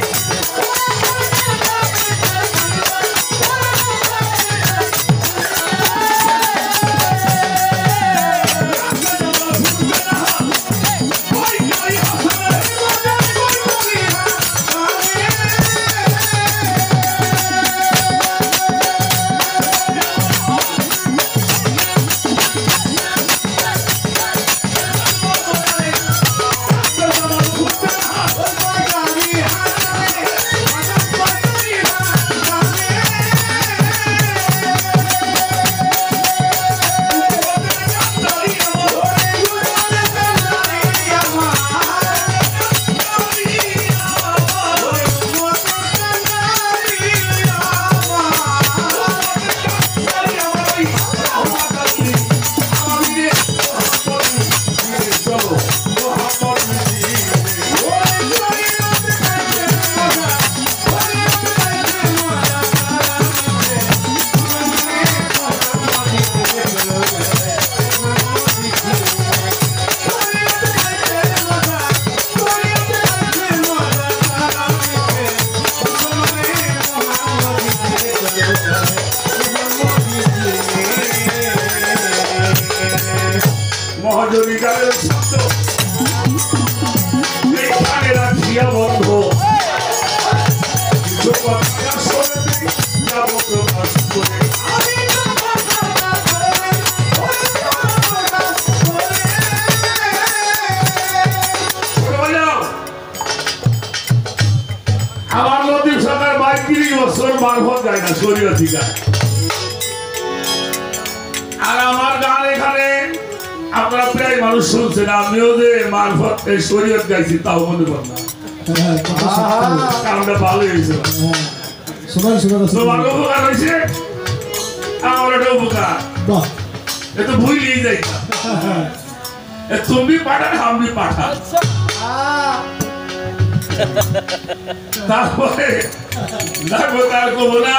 [SPEAKER 2] মহাজনী গানের শব্দ এই গানে রাখিয়া বন্ধ আমার লতিফ সরকার ৩২ বছর মারফত যায় না শরীয়ত থেকে আর আমার গান এখানে আপনারা প্রায় মানুষ শুনছেন আমিও যে মারফত শরীয়ত গাইছি তাও মনে কর না কারণটা ভালো হয়েছে তোমার উপকার হয়েছে আমার একটা উপকার এ তো ভুলেই যাই তুমি পাঠান আমি পাঠান তারপরে তার কব না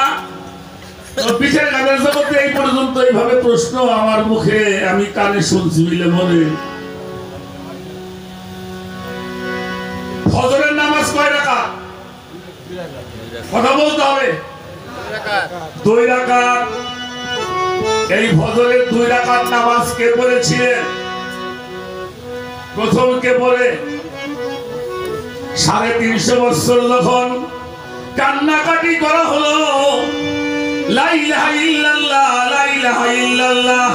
[SPEAKER 2] পিছের গানের জগতে এই পর্যন্ত এইভাবে প্রশ্ন আমার মুখে আমি কানে শুনছি মিলে মনে ফজরের নামাজ কয় রাকাত কথা বলতে হবে 2 রাকাত এই ফজরের 2 রাকাত নামাজ কে পড়েছিলেন প্রথম কে পড়ে 350 বছর যখন কান্নাকাটি করা হলো লা ইলাহা ইল্লাল্লাহ লা ইলাহা ইল্লাল্লাহ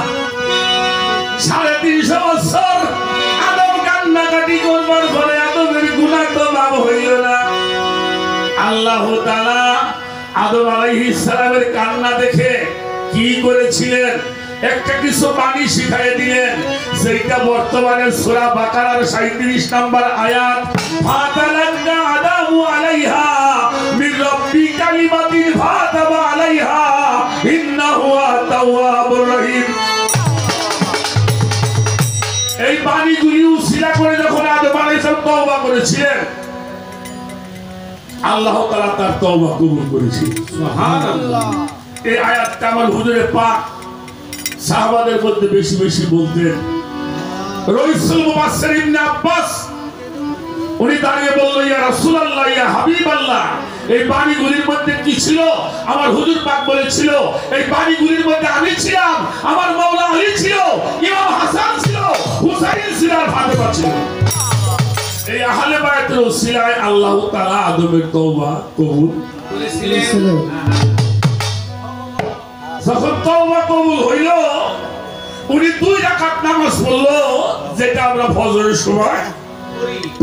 [SPEAKER 2] 350 বছর আদম কান্নাকাটি করবার পরে আদমের গুনাহ তো মাফ হইল না আল্লাহ তাআলা আদম আলাইহিস সালামের কান্না দেখে কি করেছিলেন একটা কিছু পানি শিখায় দিলেন সেইটা বর্তমানে সূরা বাকারার 37 নম্বর আয়াত ফাতালাক্কা আদামু আলাইহা মির রাব্বি কালিমাতিন ফাতাবা আলাইহা ইন্নাহু আত-তাওয়াবুর রহিম এই পানিগুলি উসিলা করে যখন আদম আলাইহিস সালাম তওবা করেছিলেন আল্লাহ তাআলা তার তওবা কবুল করেছেন সুবহানাল্লাহ এই আয়াতটা আমার হুজুরে পাক সাহাবাদের মধ্যে বেশি বেশি বলতেন রাসূল মুফাসসির ইবনে আব্বাস উনি দাঁড়িয়ে বললেন ইয়া রাসূলুল্লাহ ইয়া হাবিবাল্লাহ এই বাণীগুলির মধ্যে কি ছিল আমার হুজুর পাক বলেছিল এই বাণীগুলির মধ্যে আমি ছিলাম আমার মাওলা আলী ছিল ইমাম হাসান ছিল হুসাইন ছিল আর ফাতেমা ছিল এই আহলে বায়তের ওসিলায় আল্লাহ তাআলা আদমের তওবা কবুল করেছিলেন যখন তওবা কবুল হইল উনি 2 রাকাত নামাজ পড়লো যেটা আমরা ফজরের সময়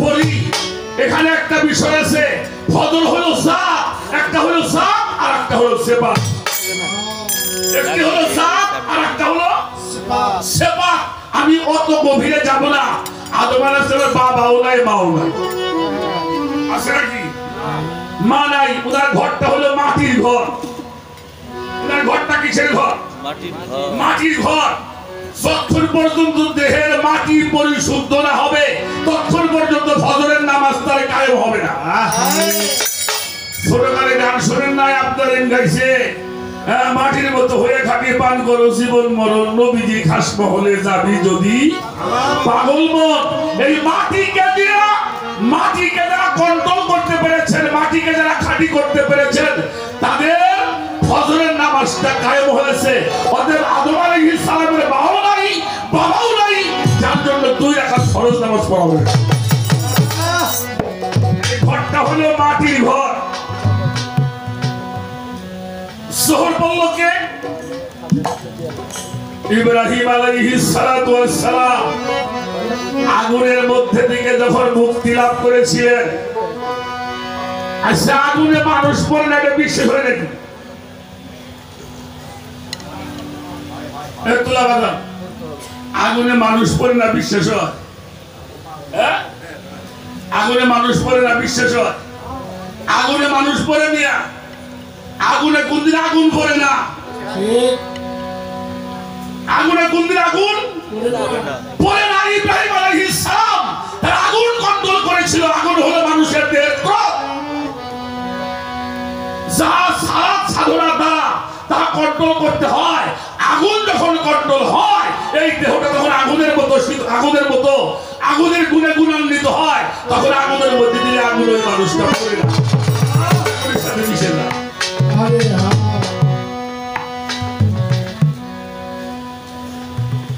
[SPEAKER 2] পড়ি এখানে একটা বিষয় আছে ফজর হলো সাত একটা হলো সাত আর একটা হলো সেবাত একটি হলো সাত আর একটা হলো সেবাত আমি অত গভীরে যাব না আদম আলাইহিস সালামের বাবাও নাই মাও নাই আছে নাকি মা নাই ওনার ঘরটা হলো মাটির ঘর ওনার ঘরটা কিসের ঘর? মাটির ঘর। যতক্ষণ পর্যন্ত দেহের মাটি পরিশুদ্ধ না হবে ততক্ষণ পর্যন্ত ফজরের নামাজ তার কায়েম হবে না। ছোটকালে গান শোনেন নাই আপনার গাইছে, মাটির মতো হয়ে খাটি পান করো জীবন মরণ নবীজি খাস মহলে যাবি যদি পাগল মন। এই মাটিকে দিয়া, মাটিকে যারা কন্ট্রোল করতে পেরেছেন, মাটিকে যারা খাঁটি করতে পেরেছেন, তাদের ফজরের নামাজটা কায়েম হয়েছে। ওদের আদম আলাইহিস সালামের বাবাও নাই, বাবাও নাই, যার জন্য 2 রাকাত ফরজ নামাজ পড়া হবে। এই ঘরটা হলো মাটির ঘর। জোহর পড়ল কে? ইব্রাহিম আলাইহিস সালাতু ওয়াস সালাম আগুনের মধ্যে থেকে যখন মুক্তি লাভ করেছিলেন। আচ্ছা, আগুনে মানুষ পড়ে না, এটা বিশ্বাস হয় নাকি? আগুনে মানুষ পড়ে না, বিশ্বাস হয়? আগুনে মানুষ পড়ে না, বিশ্বাস হয়? আগুনে মানুষ পড়ে নিয়া, আগুনে কোনদিন আগুন পড়ে না। আগুনে কোনদিন আগুন পড়ে না। ইব্রাহিম আলাইহিস সালাম তারা আগুন কন্ট্রোল করেছিল। আগুন হলো মানুষের দেহের ক্রোধ, যা সালাত সাধনার দ্বারা তা কন্ট্রোল করতে হয়। আগুন যখন কন্ট্রোল হয়, এই দেহটা তখন আগুনের মতো, আগুনের মতো আগুনের গুণে গুণান্বিত হয়। তখন আগুনের মধ্যে দিলে আগুন ওই মানুষটা পড়ে না, সাথে মিশে না।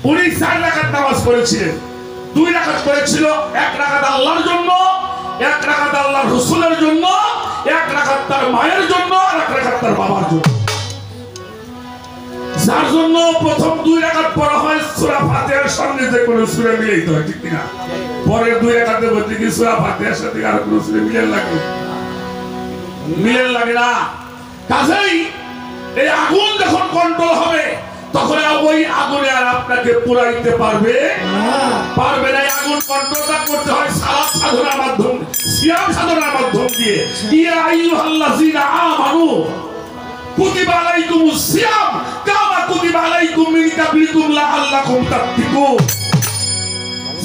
[SPEAKER 2] উনি 4 রাকাত নামাজ পড়েছিলেন। 2 রাকাত করেছিল, 1 রাকাত আল্লাহর জন্য, 1 রাকাত আল্লাহর রাসূলের জন্য, 1 রাকাত তার মায়ের জন্য, আর 1 রাকাত তার বাবার জন্য। যার জন্য প্রথম 2 রাকাত পড়া হয় সূরা ফাতিহার সঙ্গে যে কোনো সূরা মিলাইতে হয়, ঠিক না? পরের 2 রাকাতের মধ্যে কি সূরা ফাতিহার সাথে আর কোনো সূরা মিলান লাগে? মিলান লাগে না। কাজেই এই আগুন যখন কন্ট্রোল হবে তখন ওই আগুনে আর আপনাকে পুরাইতে পারবে পারবে না। আগুন কন্ট্রোলটা করতে হয় সালাত সাধনার মাধ্যমে, সিয়াম সাধনার মাধ্যম দিয়ে। ইয়া আইয়ুহাল্লাযীনা আমানু কুতিবা আলাইকুমুস সিয়াম কামা কুতিবা আলাইকুম মিন ক্বাবলিকুম লাআল্লাকুম তাত্তাকুন।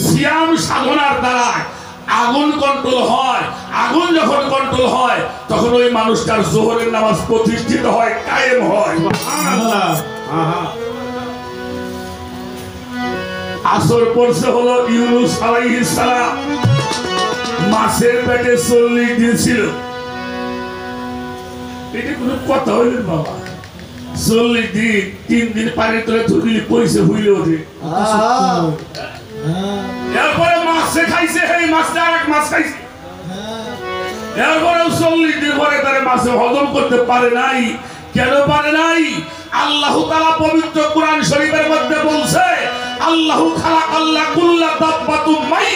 [SPEAKER 2] সিয়াম সাধনার দ্বারা আগুন কন্ট্রোল হয়। আগুন যখন কন্ট্রোল হয় তখন ওই মানুষটার জোহরের নামাজ প্রতিষ্ঠিত হয়, কায়েম হয়। সুবহানাল্লাহ। আসর পড়ছে হলো ইউনূস আলাইহিস সালাম, মাছের পেটে 40 দিন ছিল। এটা কোনো কথা হইল বাবা? 40 দিন 3 দিন পানির তলে ধুইলে পয়সা হইল ওঠে। এরপরে মাছ খাইছে, এই মাছটা আরেক মাছ খাইছে। এরপরে 40 দিন পরে তারা মাছ হজম করতে পারে নাই। কেন পারে নাই? আল্লাহ তাআলা পবিত্র কোরআন শরীফের মধ্যে বলছে, আল্লাহু খালাকাল্লা কুল্লা দাব্বাতুম মাই,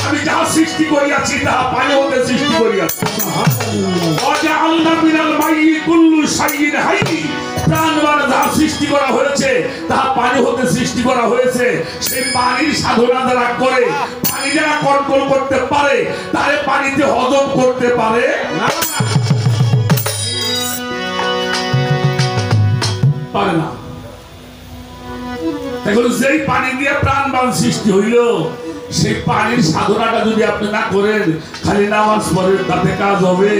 [SPEAKER 2] আমি যাহা সৃষ্টি করিয়াছি তাহা পানি হতে সৃষ্টি করিয়াছি। ওয়াজআলনা মিনাল মাই কুল্লু শাইইন হাই, প্রাণবান যাহা সৃষ্টি করা হয়েছে তাহা পানি হতে সৃষ্টি করা হয়েছে। সেই পানির সাধনা যারা করে, পানি যারা কন্ট্রোল করতে পারে, তারে পানিতে হজম করতে পারে না, পারে না। এখন যেই পানি দিয়ে প্রাণবান সৃষ্টি হইল, সেই পানির সাধনাটা যদি আপনি না করেন, খালি নামাজ পড়েন, তাতে কাজ হবে?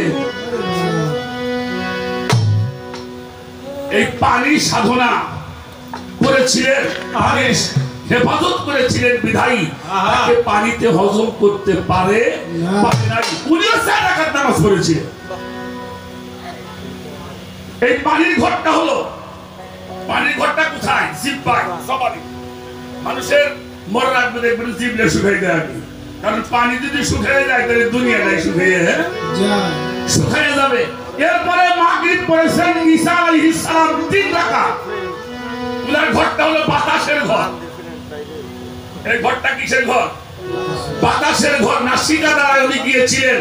[SPEAKER 2] এই পানির সাধনা করেছিলেন, পানির হেফাজত করেছিলেন বিধায়ী, তাকে পানিতে হজম করতে পারে নাই। উনিও 4 রাকাত নামাজ পড়েছিলেন। এই পানির ঘরটা হলো, পানির ঘরটা কোথায়? জিহ্বায়, জবানে। মানুষের মরে রাখবে, দেখবেন জিহ্বা শুকিয়ে যায়। কারণ পানি যদি শুকিয়ে যায় তাহলে দুনিয়াটাই শুকিয়ে যাবে। এরপরে মাগরিব পড়েছেন ঈসা আলাইহিস সালাম 3 রাকাত। উনার ঘরটা হলো বাতাসের ঘর। এই ঘরটা কিসের ঘর? বাতাসের ঘর। নাসিকা দ্বারা উনি গিয়েছিলেন।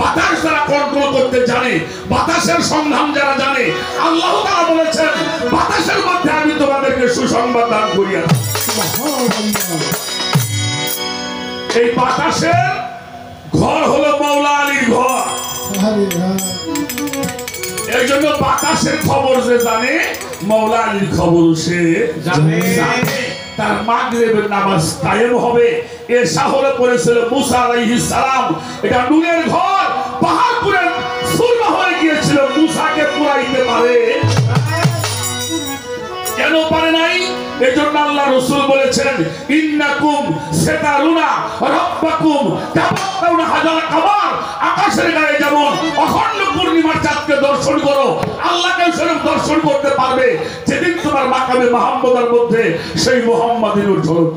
[SPEAKER 2] বাতাস যারা কন্ট্রোল করতে জানে, বাতাসের সন্ধান যারা জানে, আল্লাহ তাআলা বলেছেন বাতাসের মধ্যে আমি তোমাদেরকে সুসংবাদ দান করিয়াছি। এই বাতাসের ঘর হলো মাওলা আলীর ঘর। এই জন্য বাতাসের খবর যে জানে মওলা আলীর খবর সে জানে। তার মাগরিবের নামাজ কায়েম হবে। এশা হলে পড়েছিল মুসা আলাইহিস সালাম, এটা নূরের ঘর, পাহাড় পুরে সুরমা হয়ে গিয়েছিল, মুসাকে পুরাইতে পারে কেন পারে নাই? এজন্য আল্লাহ রাসূল বলেছেন ইন্নাকুম সাতারুনা রাব্বাকুম তাবাক্কাউনা হাজার কামার। আকাশের গায়ে যেমন অখণ্ড পূর্ণিমার চাঁদকে দর্শন করো, আল্লাহকে সেরকম দর্শন করতে পারবে যেদিন তোমার মাকামে মুহাম্মদের মধ্যে সেই মুহাম্মাদের ঝলক।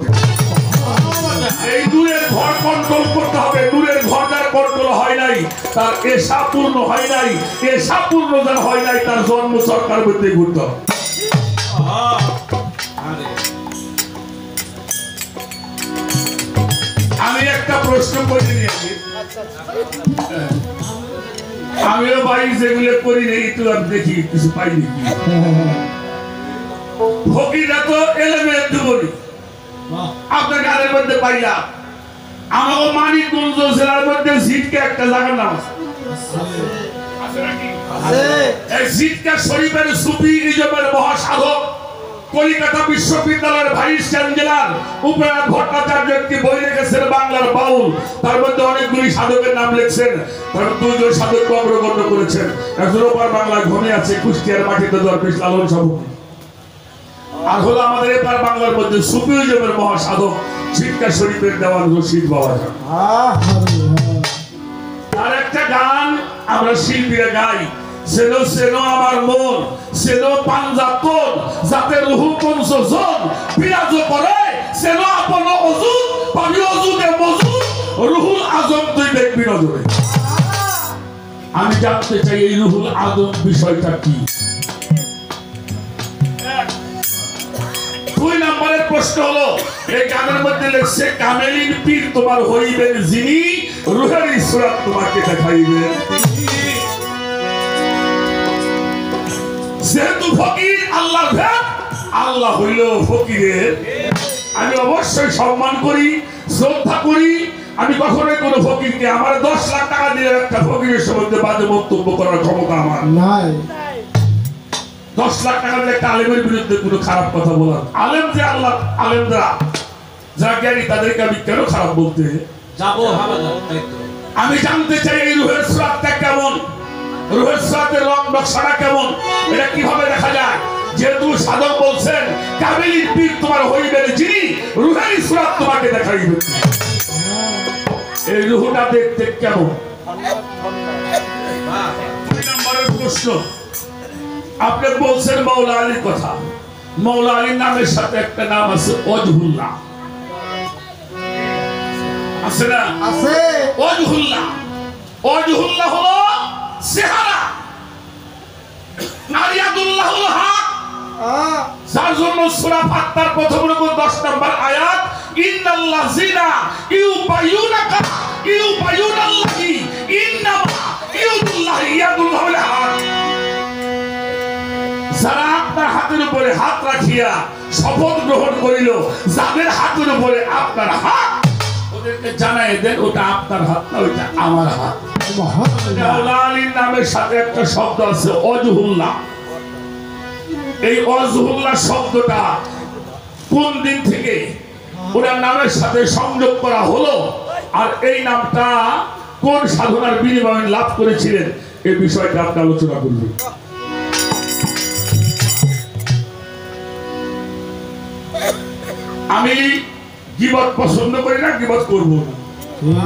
[SPEAKER 2] এই নূরের ঘর কন্ট্রোল করতে হবে। নূরের ঘর যার কন্ট্রোল হয় নাই তার এশা পূর্ণ হয় নাই, এশা পূর্ণ যার হয় নাই তার জন্ম সরকার মধ্যে ঘুরতে হবে। আমি একটা প্রশ্ন করে নিয়েছি, আমিও ভাই যেগুলো করি নেই একটু দেখি কিছু পাইনি। ফকিরা তো এলেমের দুবনি আপনার গানের মধ্যে পাইলাম। আমাকে মানিকগঞ্জ জেলার মধ্যে ঝিটকা একটা জায়গার নাম আছে, এই ঝিটকা শরীফের সুফি ইজমের মহাসাধক কলিকাতা বিশ্ববিদ্যালয়ের ভাইস চ্যান্সেলর উপেন্দ্রনাথ ভট্টাচার্য একটি বই লিখেছেন বাংলার বাউল। তার মধ্যে অনেকগুলি সাধকের নাম লিখছেন। তার দুইজন সাধককে অগ্রগণ্য করেছেন। একজন ওপার বাংলায় ঘনে আছে কুষ্টিয়ার মাটিতে দরবেশ লালন সাবুকি, আর হলো আমাদের এপার বাংলার মধ্যে সুফি ইজমের মহাসাধক ঝিটকা শরীফের দেওয়ান রশিদ বাবা যান। আর একটা গান আমরা শিল্পীরা গাই, সেনো সেনো আমার মন, সেনো পাঞ্জাব তোর, যাতে রুহু পঞ্চজন বিরাজ করে, সেনো আপন অজুদ পানি অজুদে মজুদ, রুহুল আজম তুই দেখবি নজরে। আমি জানতে চাই এই রুহুল আজম বিষয়টা কি। দুই নম্বরের প্রশ্ন হলো, এই গানের মধ্যে লেখছে কামেলিন পীর তোমার হইবেন যিনি, রুহের সুরাত তোমাকে দেখাইবেন। যেহেতু ফকির আল্লাহর ভেদ, আল্লাহ হইল ফকিরের। আমি অবশ্যই সম্মান করি, শ্রদ্ধা করি। আমি কখনোই কোনো ফকিরকে আমার 10 লাখ টাকা দিয়ে একটা ফকিরের সম্বন্ধে বাজে বক্তব্য করার ক্ষমতা আমার নাই। 10 লাখ টাকা দিয়ে একটা আলেমের বিরুদ্ধে কোনো খারাপ কথা বলার, আলেম যে আল্লাহ, আলেমরা যারা জ্ঞানী তাদেরকে আমি কেন খারাপ বলতে যাবো? আমি জানতে চাই এই রুহের সুরাতটা কেমন, রুহের সুরাতের রং নকশাটা কেমন, এটা কিভাবে দেখা যায়? যেহেতু সাধক বলছেন কামেলিন পীর তোমার হইবেন যিনি, রুহের সুরাত তোমাকে দেখাইবে। এই রুহটা দেখতে কেমন? দুই নম্বরের প্রশ্ন, আপনি বলছেন মওলা আলীর কথা। মওলা আলীর নামের সাথে একটা নাম আছে ওয়াজহুল্লাহ, আছে না? আছে। ওয়াজহুল্লাহ, ওয়াজহুল্লাহ হলো চেহারা, আর ইয়াদুল্লাহ হলো হাত। যার জন্য সূরা ফাত্তার প্রথম রকম 10 নম্বর আয়াত, ইন্নাল্লাযিনা ইউবাইয়ুনাকা ইউবাইয়ুনাল্লাহি ইন্নামা ইয়াদুল্লাহি ইয়াদুল্লাহ হলো হাত। যারা আপনার হাতের উপরে হাত রাখিয়া শপথ গ্রহণ করিল, যাদের হাতের উপরে আপনার হাত, ওদেরকে জানাই দেন ওটা আপনার হাত না, ওইটা আমার হাত। মওলা আলীর নামের সাথে একটা শব্দ আছে ওয়াজহুল্লাহ। এই ওয়াজহুল্লাহ শব্দটা কোন দিন থেকে ওনার নামের সাথে সংযোগ করা হলো, আর এই নামটা কোন সাধনার বিনিময়ে লাভ করেছিলেন, এই বিষয়টা আপনি আলোচনা করবেন। আমি গীবত পছন্দ করি না, গীবত করবো না,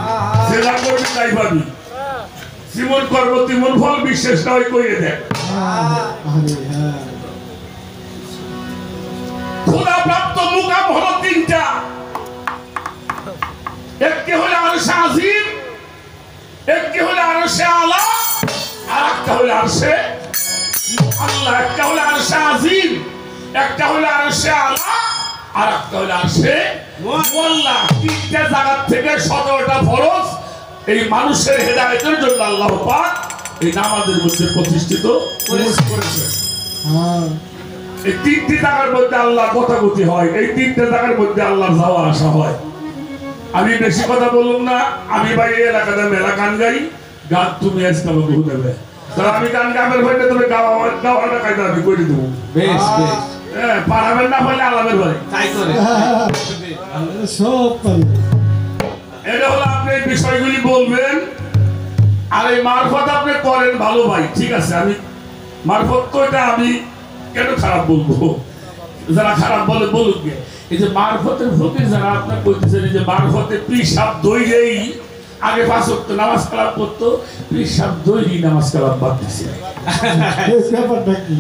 [SPEAKER 2] যেটা করবি তাই ভাবি। জীবন কর্ম তিমন ফল, বিশ্বাস না হয় কইয়ে দেয়। খোদা প্রাপ্ত মুকাম হলো 3টা। একটি হলো আরশে আজিম, একটি হলো আরশে আলা, আর একটা হলো আরশে আল্লাহ। একটা হলো আরশে আজিম, একটা হলো আরশে আলা, আর একটা হলো আরশে মোল্লা। 3টা জায়গা থেকে 17টা ফরজ এই মানুষের হেদায়েতের জন্য আল্লাহ পাক এই নামাজের মধ্যে প্রতিষ্ঠিত করেছেন। এই 3টি জায়গার মধ্যে আল্লাহ কথাগুতি হয়, এই 3টা জায়গার মধ্যে আল্লাহ যাওয়া আসা হয়। আমি বেশি কথা বললাম না। আমি ভাই এই এলাকাতে মেলা গান গাই, গান তুমি আজকে আমাকে দেবে। তো আমি গান গাবের ভয়টা তুমি গাওয়াটা কায়দা আমি করে দেবো।
[SPEAKER 1] বেশ বেশ
[SPEAKER 2] হ্যাঁ, পারাবেন না পারলে আলামের ভয়।
[SPEAKER 1] তাই করে
[SPEAKER 3] সব পারি।
[SPEAKER 2] এটা হলো আপনি এই বিষয়গুলি বলবেন, আর এই মারফত আপনি করেন ভালো ভাই, ঠিক আছে। আমি মারফত তো এটা আমি কেন খারাপ বলবো, যারা খারাপ বলে বলুক গে। এই যে মারফতের ফকির যারা আপনার কইতেছেন, এই যে মারফতে পিসাব দইরেই আগে 5 ওয়াক্ত নামাজ কালাম করতো, পিসাব দইরেই নামাজ কালাম বাদ দিছে।
[SPEAKER 3] এই ব্যাপারটা কি?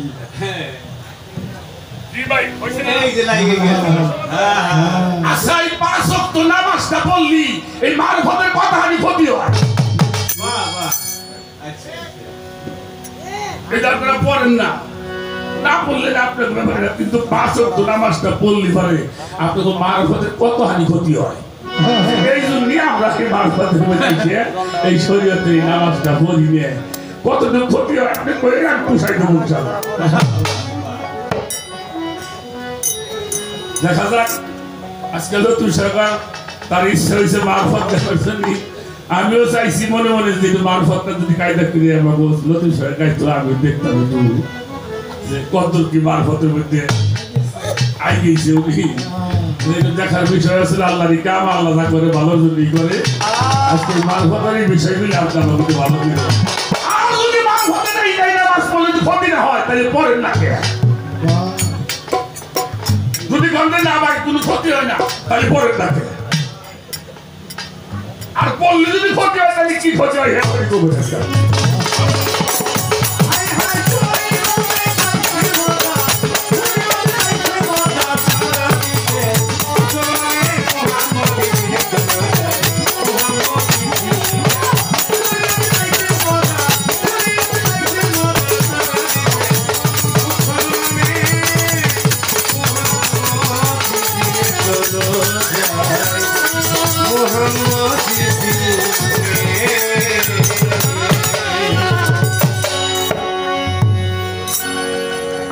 [SPEAKER 2] জি ভাই, হইছে না?
[SPEAKER 1] এই যে লাগে গেল
[SPEAKER 2] আচ্ছা, এই 5 ওয়াক্ত নামাজটা বললি এই মারফতের কথা আমি ক্ষতি হয়,
[SPEAKER 1] বাহ বাহ আচ্ছা
[SPEAKER 2] এটা আপনারা পড়েন না, না পড়লে আপনার ব্যাপারে না, কিন্তু 5 ওয়াক্ত নামাজটা পড়লি পারে আপনাকে মারফতের কত হানি ক্ষতি হয়। এই জন্যই আমরা এই মারফতের মধ্যে এই শরীয়তে এই নামাজটা পড়ি নিয়ে কতদিন ক্ষতি হয় আপনি করে আর পুষাই দেবো ইনশাআল্লাহ। দেখা যাক, আজকাল তো তুই সরকার তার ইচ্ছা হয়েছে মারফত দেখার জন্য, আমিও চাইছি মনে মনে যে মারফতটা যদি কায়দা করে আমার নতুন সরকার তো আমি দেখতাম একটু যে কত কি মারফতের মধ্যে আই গেছে উনি। দেখার বিষয় আছে আল্লাহরই কাম, আল্লাহ যা করে ভালোর জন্যই করে। আজকে মারফতের এই বিষয়গুলি আপনার মধ্যে ভালো করে, আর যদি মারফতের এই নামাজ পড়লে যদি ক্ষতি না হয় তাহলে পড়েন না কে? যদি গন্ধে না ভাই কোনো ক্ষতি হয় না তাহলে পড়েন না কে? আর পড়লে যদি ক্ষতি হয় তাহলে কি ক্ষতি হয় হ্যাঁ করে করবো না।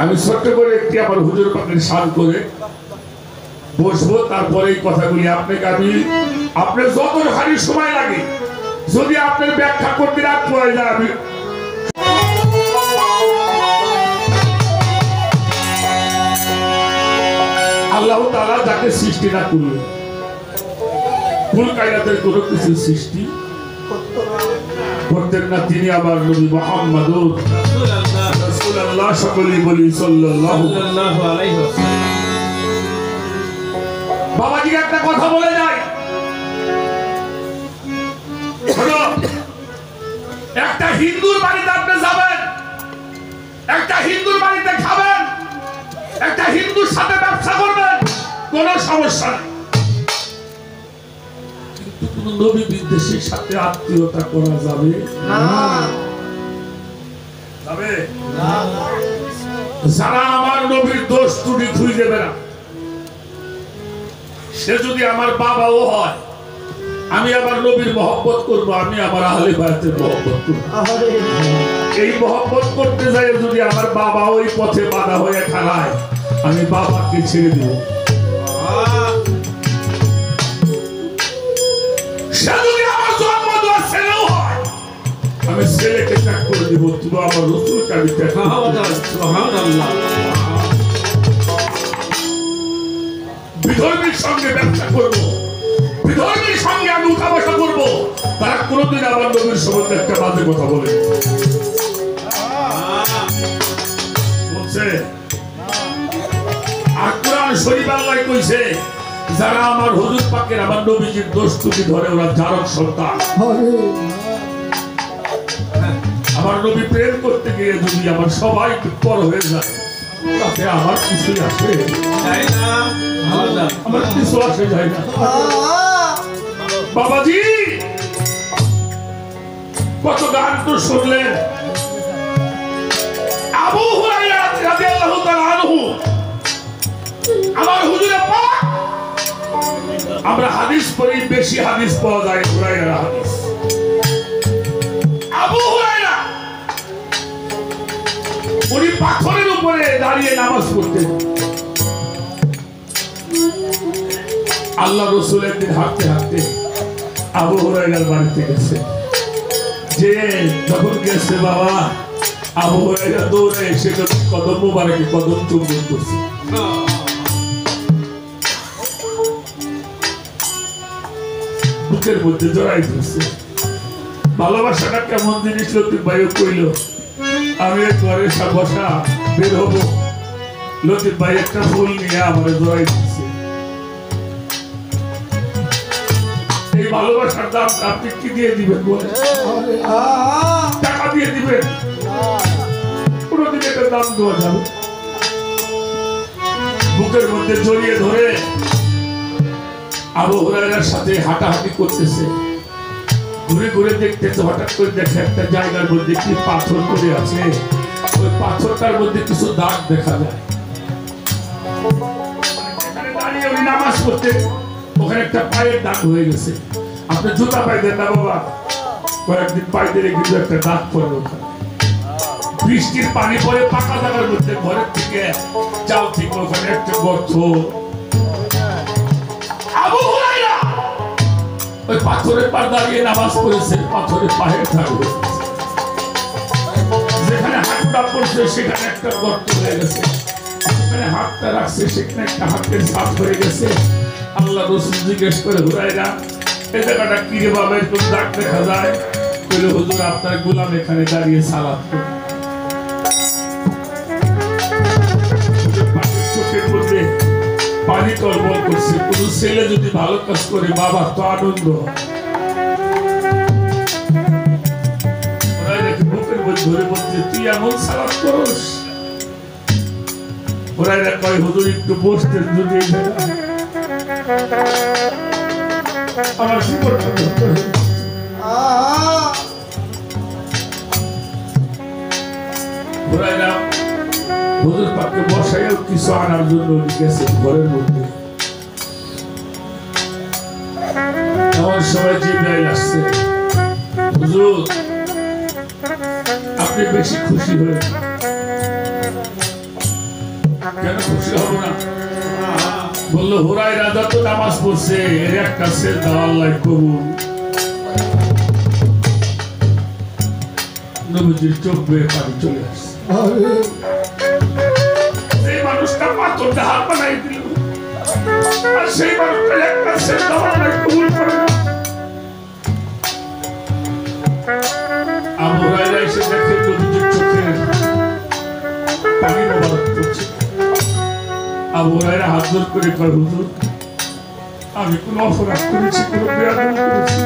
[SPEAKER 2] আমি ছোট্ট করে একটি আমার হুজুর পাকের শান করে বসবো, তারপরে এই কথাগুলি আপনাকে আমি আপনার যত হারি সময় লাগে যদি আপনার ব্যাখ্যা করতে রাত পড়ে যায় আমি আল্লাহ তাআলা যাকে সৃষ্টি না করলেন, কুল কায়নাতের কোনো কিছু সৃষ্টি করতেন না, তিনি আমার নবী মুহাম্মদুর রাসূলুল্লাহ সকলেই বলি সাল্লাল্লাহু
[SPEAKER 1] আলাইহি ওয়াসাল্লাম।
[SPEAKER 2] বাবাজিকে একটা কথা বলে যায়, শোনো, একটা হিন্দুর বাড়িতে আপনি যাবেন, একটা হিন্দুর বাড়িতে খাবেন, একটা হিন্দুর সাথে ব্যবসা করবেন, কোনো সমস্যা নেই, কিন্তু কোন নবী বিদ্বেষীর সাথে আত্মীয়তা করা যাবে না। যাবে না। যারা আমার নবীর দোষ ত্রুটি খুঁজে দেবে না, সে যদি আমার বাবাও হয়, আমি আমার নবীর মহব্বত করবো, আমি আমার আহলে বায়াতের মহব্বত করবো। এই মহব্বত করতে যাই যদি আমার বাবা ওই পথে বাধা হয়ে খাড়ায়, আমি বাবাকে ছেড়ে দিব। সে যদি আমার জন্ম দেওয়া ছেলেও হয়, আমি ছেলেকে ত্যাগ করে দিব, তুমি আমার রসুলকে আমি ত্যাগ করব। বিধর্মীর সঙ্গে ব্যবসা করব, বিধর্মীর সঙ্গে আমি উঠা বসা করবো, তারা কোনোদিন আমার নবীর সম্বন্ধে একটা বাজে কথা বলে বলছে। আর কোরআন শরীফ আল্লাহ কইছে, যারা আমার হুজুর পাকের আমার নবীজির দোষ ত্রুটি ধরে ওরা জারক সন্তান। আমার নবী প্রেম করতে গিয়ে যদি আমার সবাই পর হয়ে যায়, তাতে আমার কিছুই আসে না, আমার কিছু আসে যায় না। বাবাজি কত গান তো শুনলেন, আবু হুরায়রা রাদিয়াল্লাহু তাআলা আনহু আমার হুজুরে পাক, আমরা হাদিস পড়ি, বেশি হাদিস পাওয়া যায় হুরায়রা হাদিস। আবু হুরায়রা উনি পাথরের উপরে দাঁড়িয়ে নামাজ পড়তেন। আল্লাহ রাসূল একদিন হাঁটতে হাঁটতে আবু হুরায়রার বাড়িতে গেছে, যে যখন গেছে বাবা আবু হুরায়রা দৌড়ে এসে কদম মোবারকে কদম চুম্বন করছে। বুকের মধ্যে জড়াই ধরছে। ভালোবাসাটা কেমন জিনিস লতিফ ভাইও কইল, আমি ঘরে বসা বের হবো, লতিফ ভাই একটা ফুল নিয়ে আমার জড়াই দিচ্ছে। এই ভালোবাসার দাম আপনি কি দিয়ে দিবেন বলে? টাকা দিয়ে দিবেন? কোনদিন এটা দাম দেওয়া যাবে? বুকের মধ্যে জড়িয়ে ধরে আবু হুরায়রার সাথে হাঁটাহাঁটি করতেছে। ঘুরে ঘুরে দেখতেছে, হঠাৎ করে দেখে একটা জায়গার মধ্যে কি পাথর পড়ে আছে। ওই পাথরটার মধ্যে কিছু দাগ দেখা যায়। দাঁড়িয়ে উনি নামাজ পড়তে, ওখানে একটা পায়ের দাগ হয়ে গেছে। আপনি জুতা পাই দেন না বাবা, কয়েকদিন পাই দিলে কিন্তু একটা দাগ পড়ে ওখানে। বৃষ্টির পানি পড়ে পাকা জায়গার মধ্যে, ঘরের থেকে চাল থেকে ওখানে একটা গর্ত। আবু হুরায়রা ওই পাথরের পার দাঁড়িয়ে নামাজ পড়েছে, পাথরের পায়ের থাকবে। যেখানে হাতটা পড়ছে সেখানে একটা গর্ত হয়ে গেছে, যেখানে হাতটা রাখছে সেখানে একটা হাতের ছাপ হয়ে গেছে। আল্লাহ রাসূল জিজ্ঞেস করে, হুরায়রা এই জায়গাটা কি রে বাবা, একটু দাগ দেখা যায়? বলে, হুজুর আপনার গোলাম এখানে দাঁড়িয়ে সালাত করে। চোখের মধ্যে পানি টলমল করছে। কোন ছেলে যদি ভালো কাজ করে বাবা তো আনন্দ। বুকের মধ্যে ধরে বলছে, তুই এমন সালাত করস? হুরায়রা কয়, হুজুর একটু বসতেন যদি আমার জীবনটা হুরায়রা হুজুর পাককে বসাইও কিছু আনার জন্য গেছে ঘরের মধ্যে। এমন সময় জিবরাইল আসছে। হুজুর আপনি বেশি খুশি হয়ে? কেন খুশি হব না? বললো, হুরায়রা যত নামাজ পড়ছে এর একটা সেজদা আল্লাহ কবুল। নবীজির চোখ বেয়ে পানি চলে আসছে। সেই মানুষটা পাথরটা হাত বানাই দিল, আর সেই মানুষটা একটা সেজদা আল্লাহ কবুল করে না। আবু হুরায়রা এসে দেখে নবীজির চোখে পানি মোবারক পড়ছে। আবু হুরায়রা হাত জোর করে কয়, হুজুর আমি কোন অপরাধ করেছি, কোন বেয়াদবি করেছি?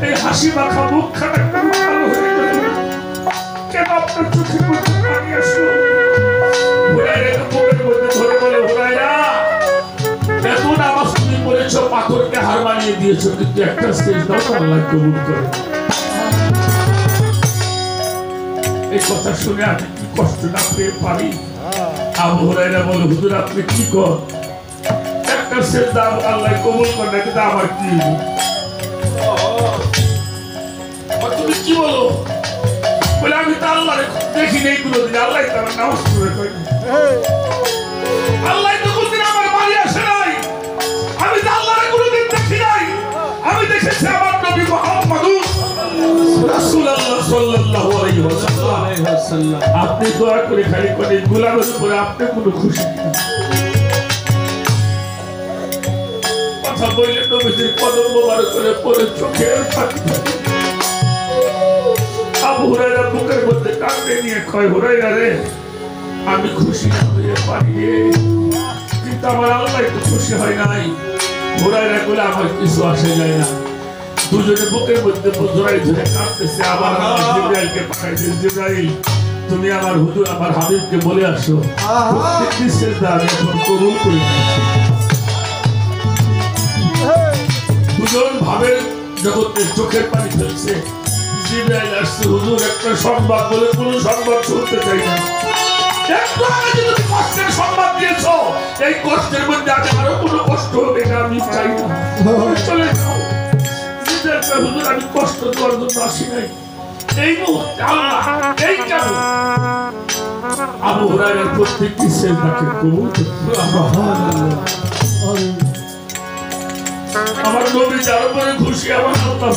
[SPEAKER 2] এই হাসি মাখা মুখখানা কেন কালো হয়ে গেল? কেন আপনার চোখের মধ্যে পানি আসলো? হুরায়রা বুকের মধ্যে ধরে বলে, হুরায়রা এত নামাজ তুমি পড়েছো, পাথরকে হার মানিয়ে দিয়েছো, কিন্তু একটা সেজদাও আল্লাহ কবুল করে। এই কথা শুনে আমি কি কষ্ট না পেয়ে পারি? আবু হুরায়রা বলে, হুজুর আপনি কি কর? একটা সেজদা আল্লাহ কবুল করে না, কিন্তু আমার কি? তুমি কি বলো? বলে, আমি তো আল্লাহ দেখি নেই কোনোদিন, আল্লাহ তো আমার নামাজ পড়ে করেনি, আল্লাহ তো কোনদিন আমার বাড়ি আসে নাই, আমি তো আল্লাহ কোনোদিন দেখি নাই। আমি দেখেছি আমার নবী মুহাম্মদুর রাসূলুল্লাহ সাল্লাল্লাহু আলাইহি ওয়াসাল্লাম। আপনি দোয়া করে খালি করে গোলামের উপরে আপনি কোনো খুশি কথা বললে নবীজির কদম মোবারক করে পড়ে চোখের পানি। আবু হুরায়রা বুকের মধ্যে কাঁদতে নিয়ে কয়, হুরায়রা রে আমি খুশি না হয়ে পারি, কিন্তু আমার আল্লাহ একটু খুশি হয় নাই। হুরায়রা বলে, আমার কিছু আসে যায় না। দুজনে বুকের মধ্যে জড়াই ধরে কাঁদতেছে। আবার জিবরাইলকে পাঠাইছে, জিবরাইল তুমি আমার হুজুর আমার হাবিবকে বলে আসো প্রত্যেকটি সেজদা আমি এখন কবুল করে নিয়েছি। দুজন ভাবের জগতে চোখের পানি ফেলছে। জিবরাইল আসছে, হুজুর একটা সংবাদ বলে, কোন সংবাদ শুনতে চাই না। একটু আগে যে তুমি কষ্টের সংবাদ দিয়েছো, এই কষ্টের মধ্যে আগে আরো কোনো কষ্ট হবে না, আমি চাই না, চলে যাও। হুজুর আমি কষ্ট দেওয়ার জন্য আসি নাই, এই মুহূর্তে আল্লাহ এই কেন আবু হুরায়রার প্রত্যেকটি সেজদাকে কবুল আমার নবী যার উপরে খুশি, আমার আল্লাহ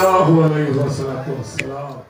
[SPEAKER 2] সাল্লাল্লাহু আলাইহি ওয়াসাল্লাম।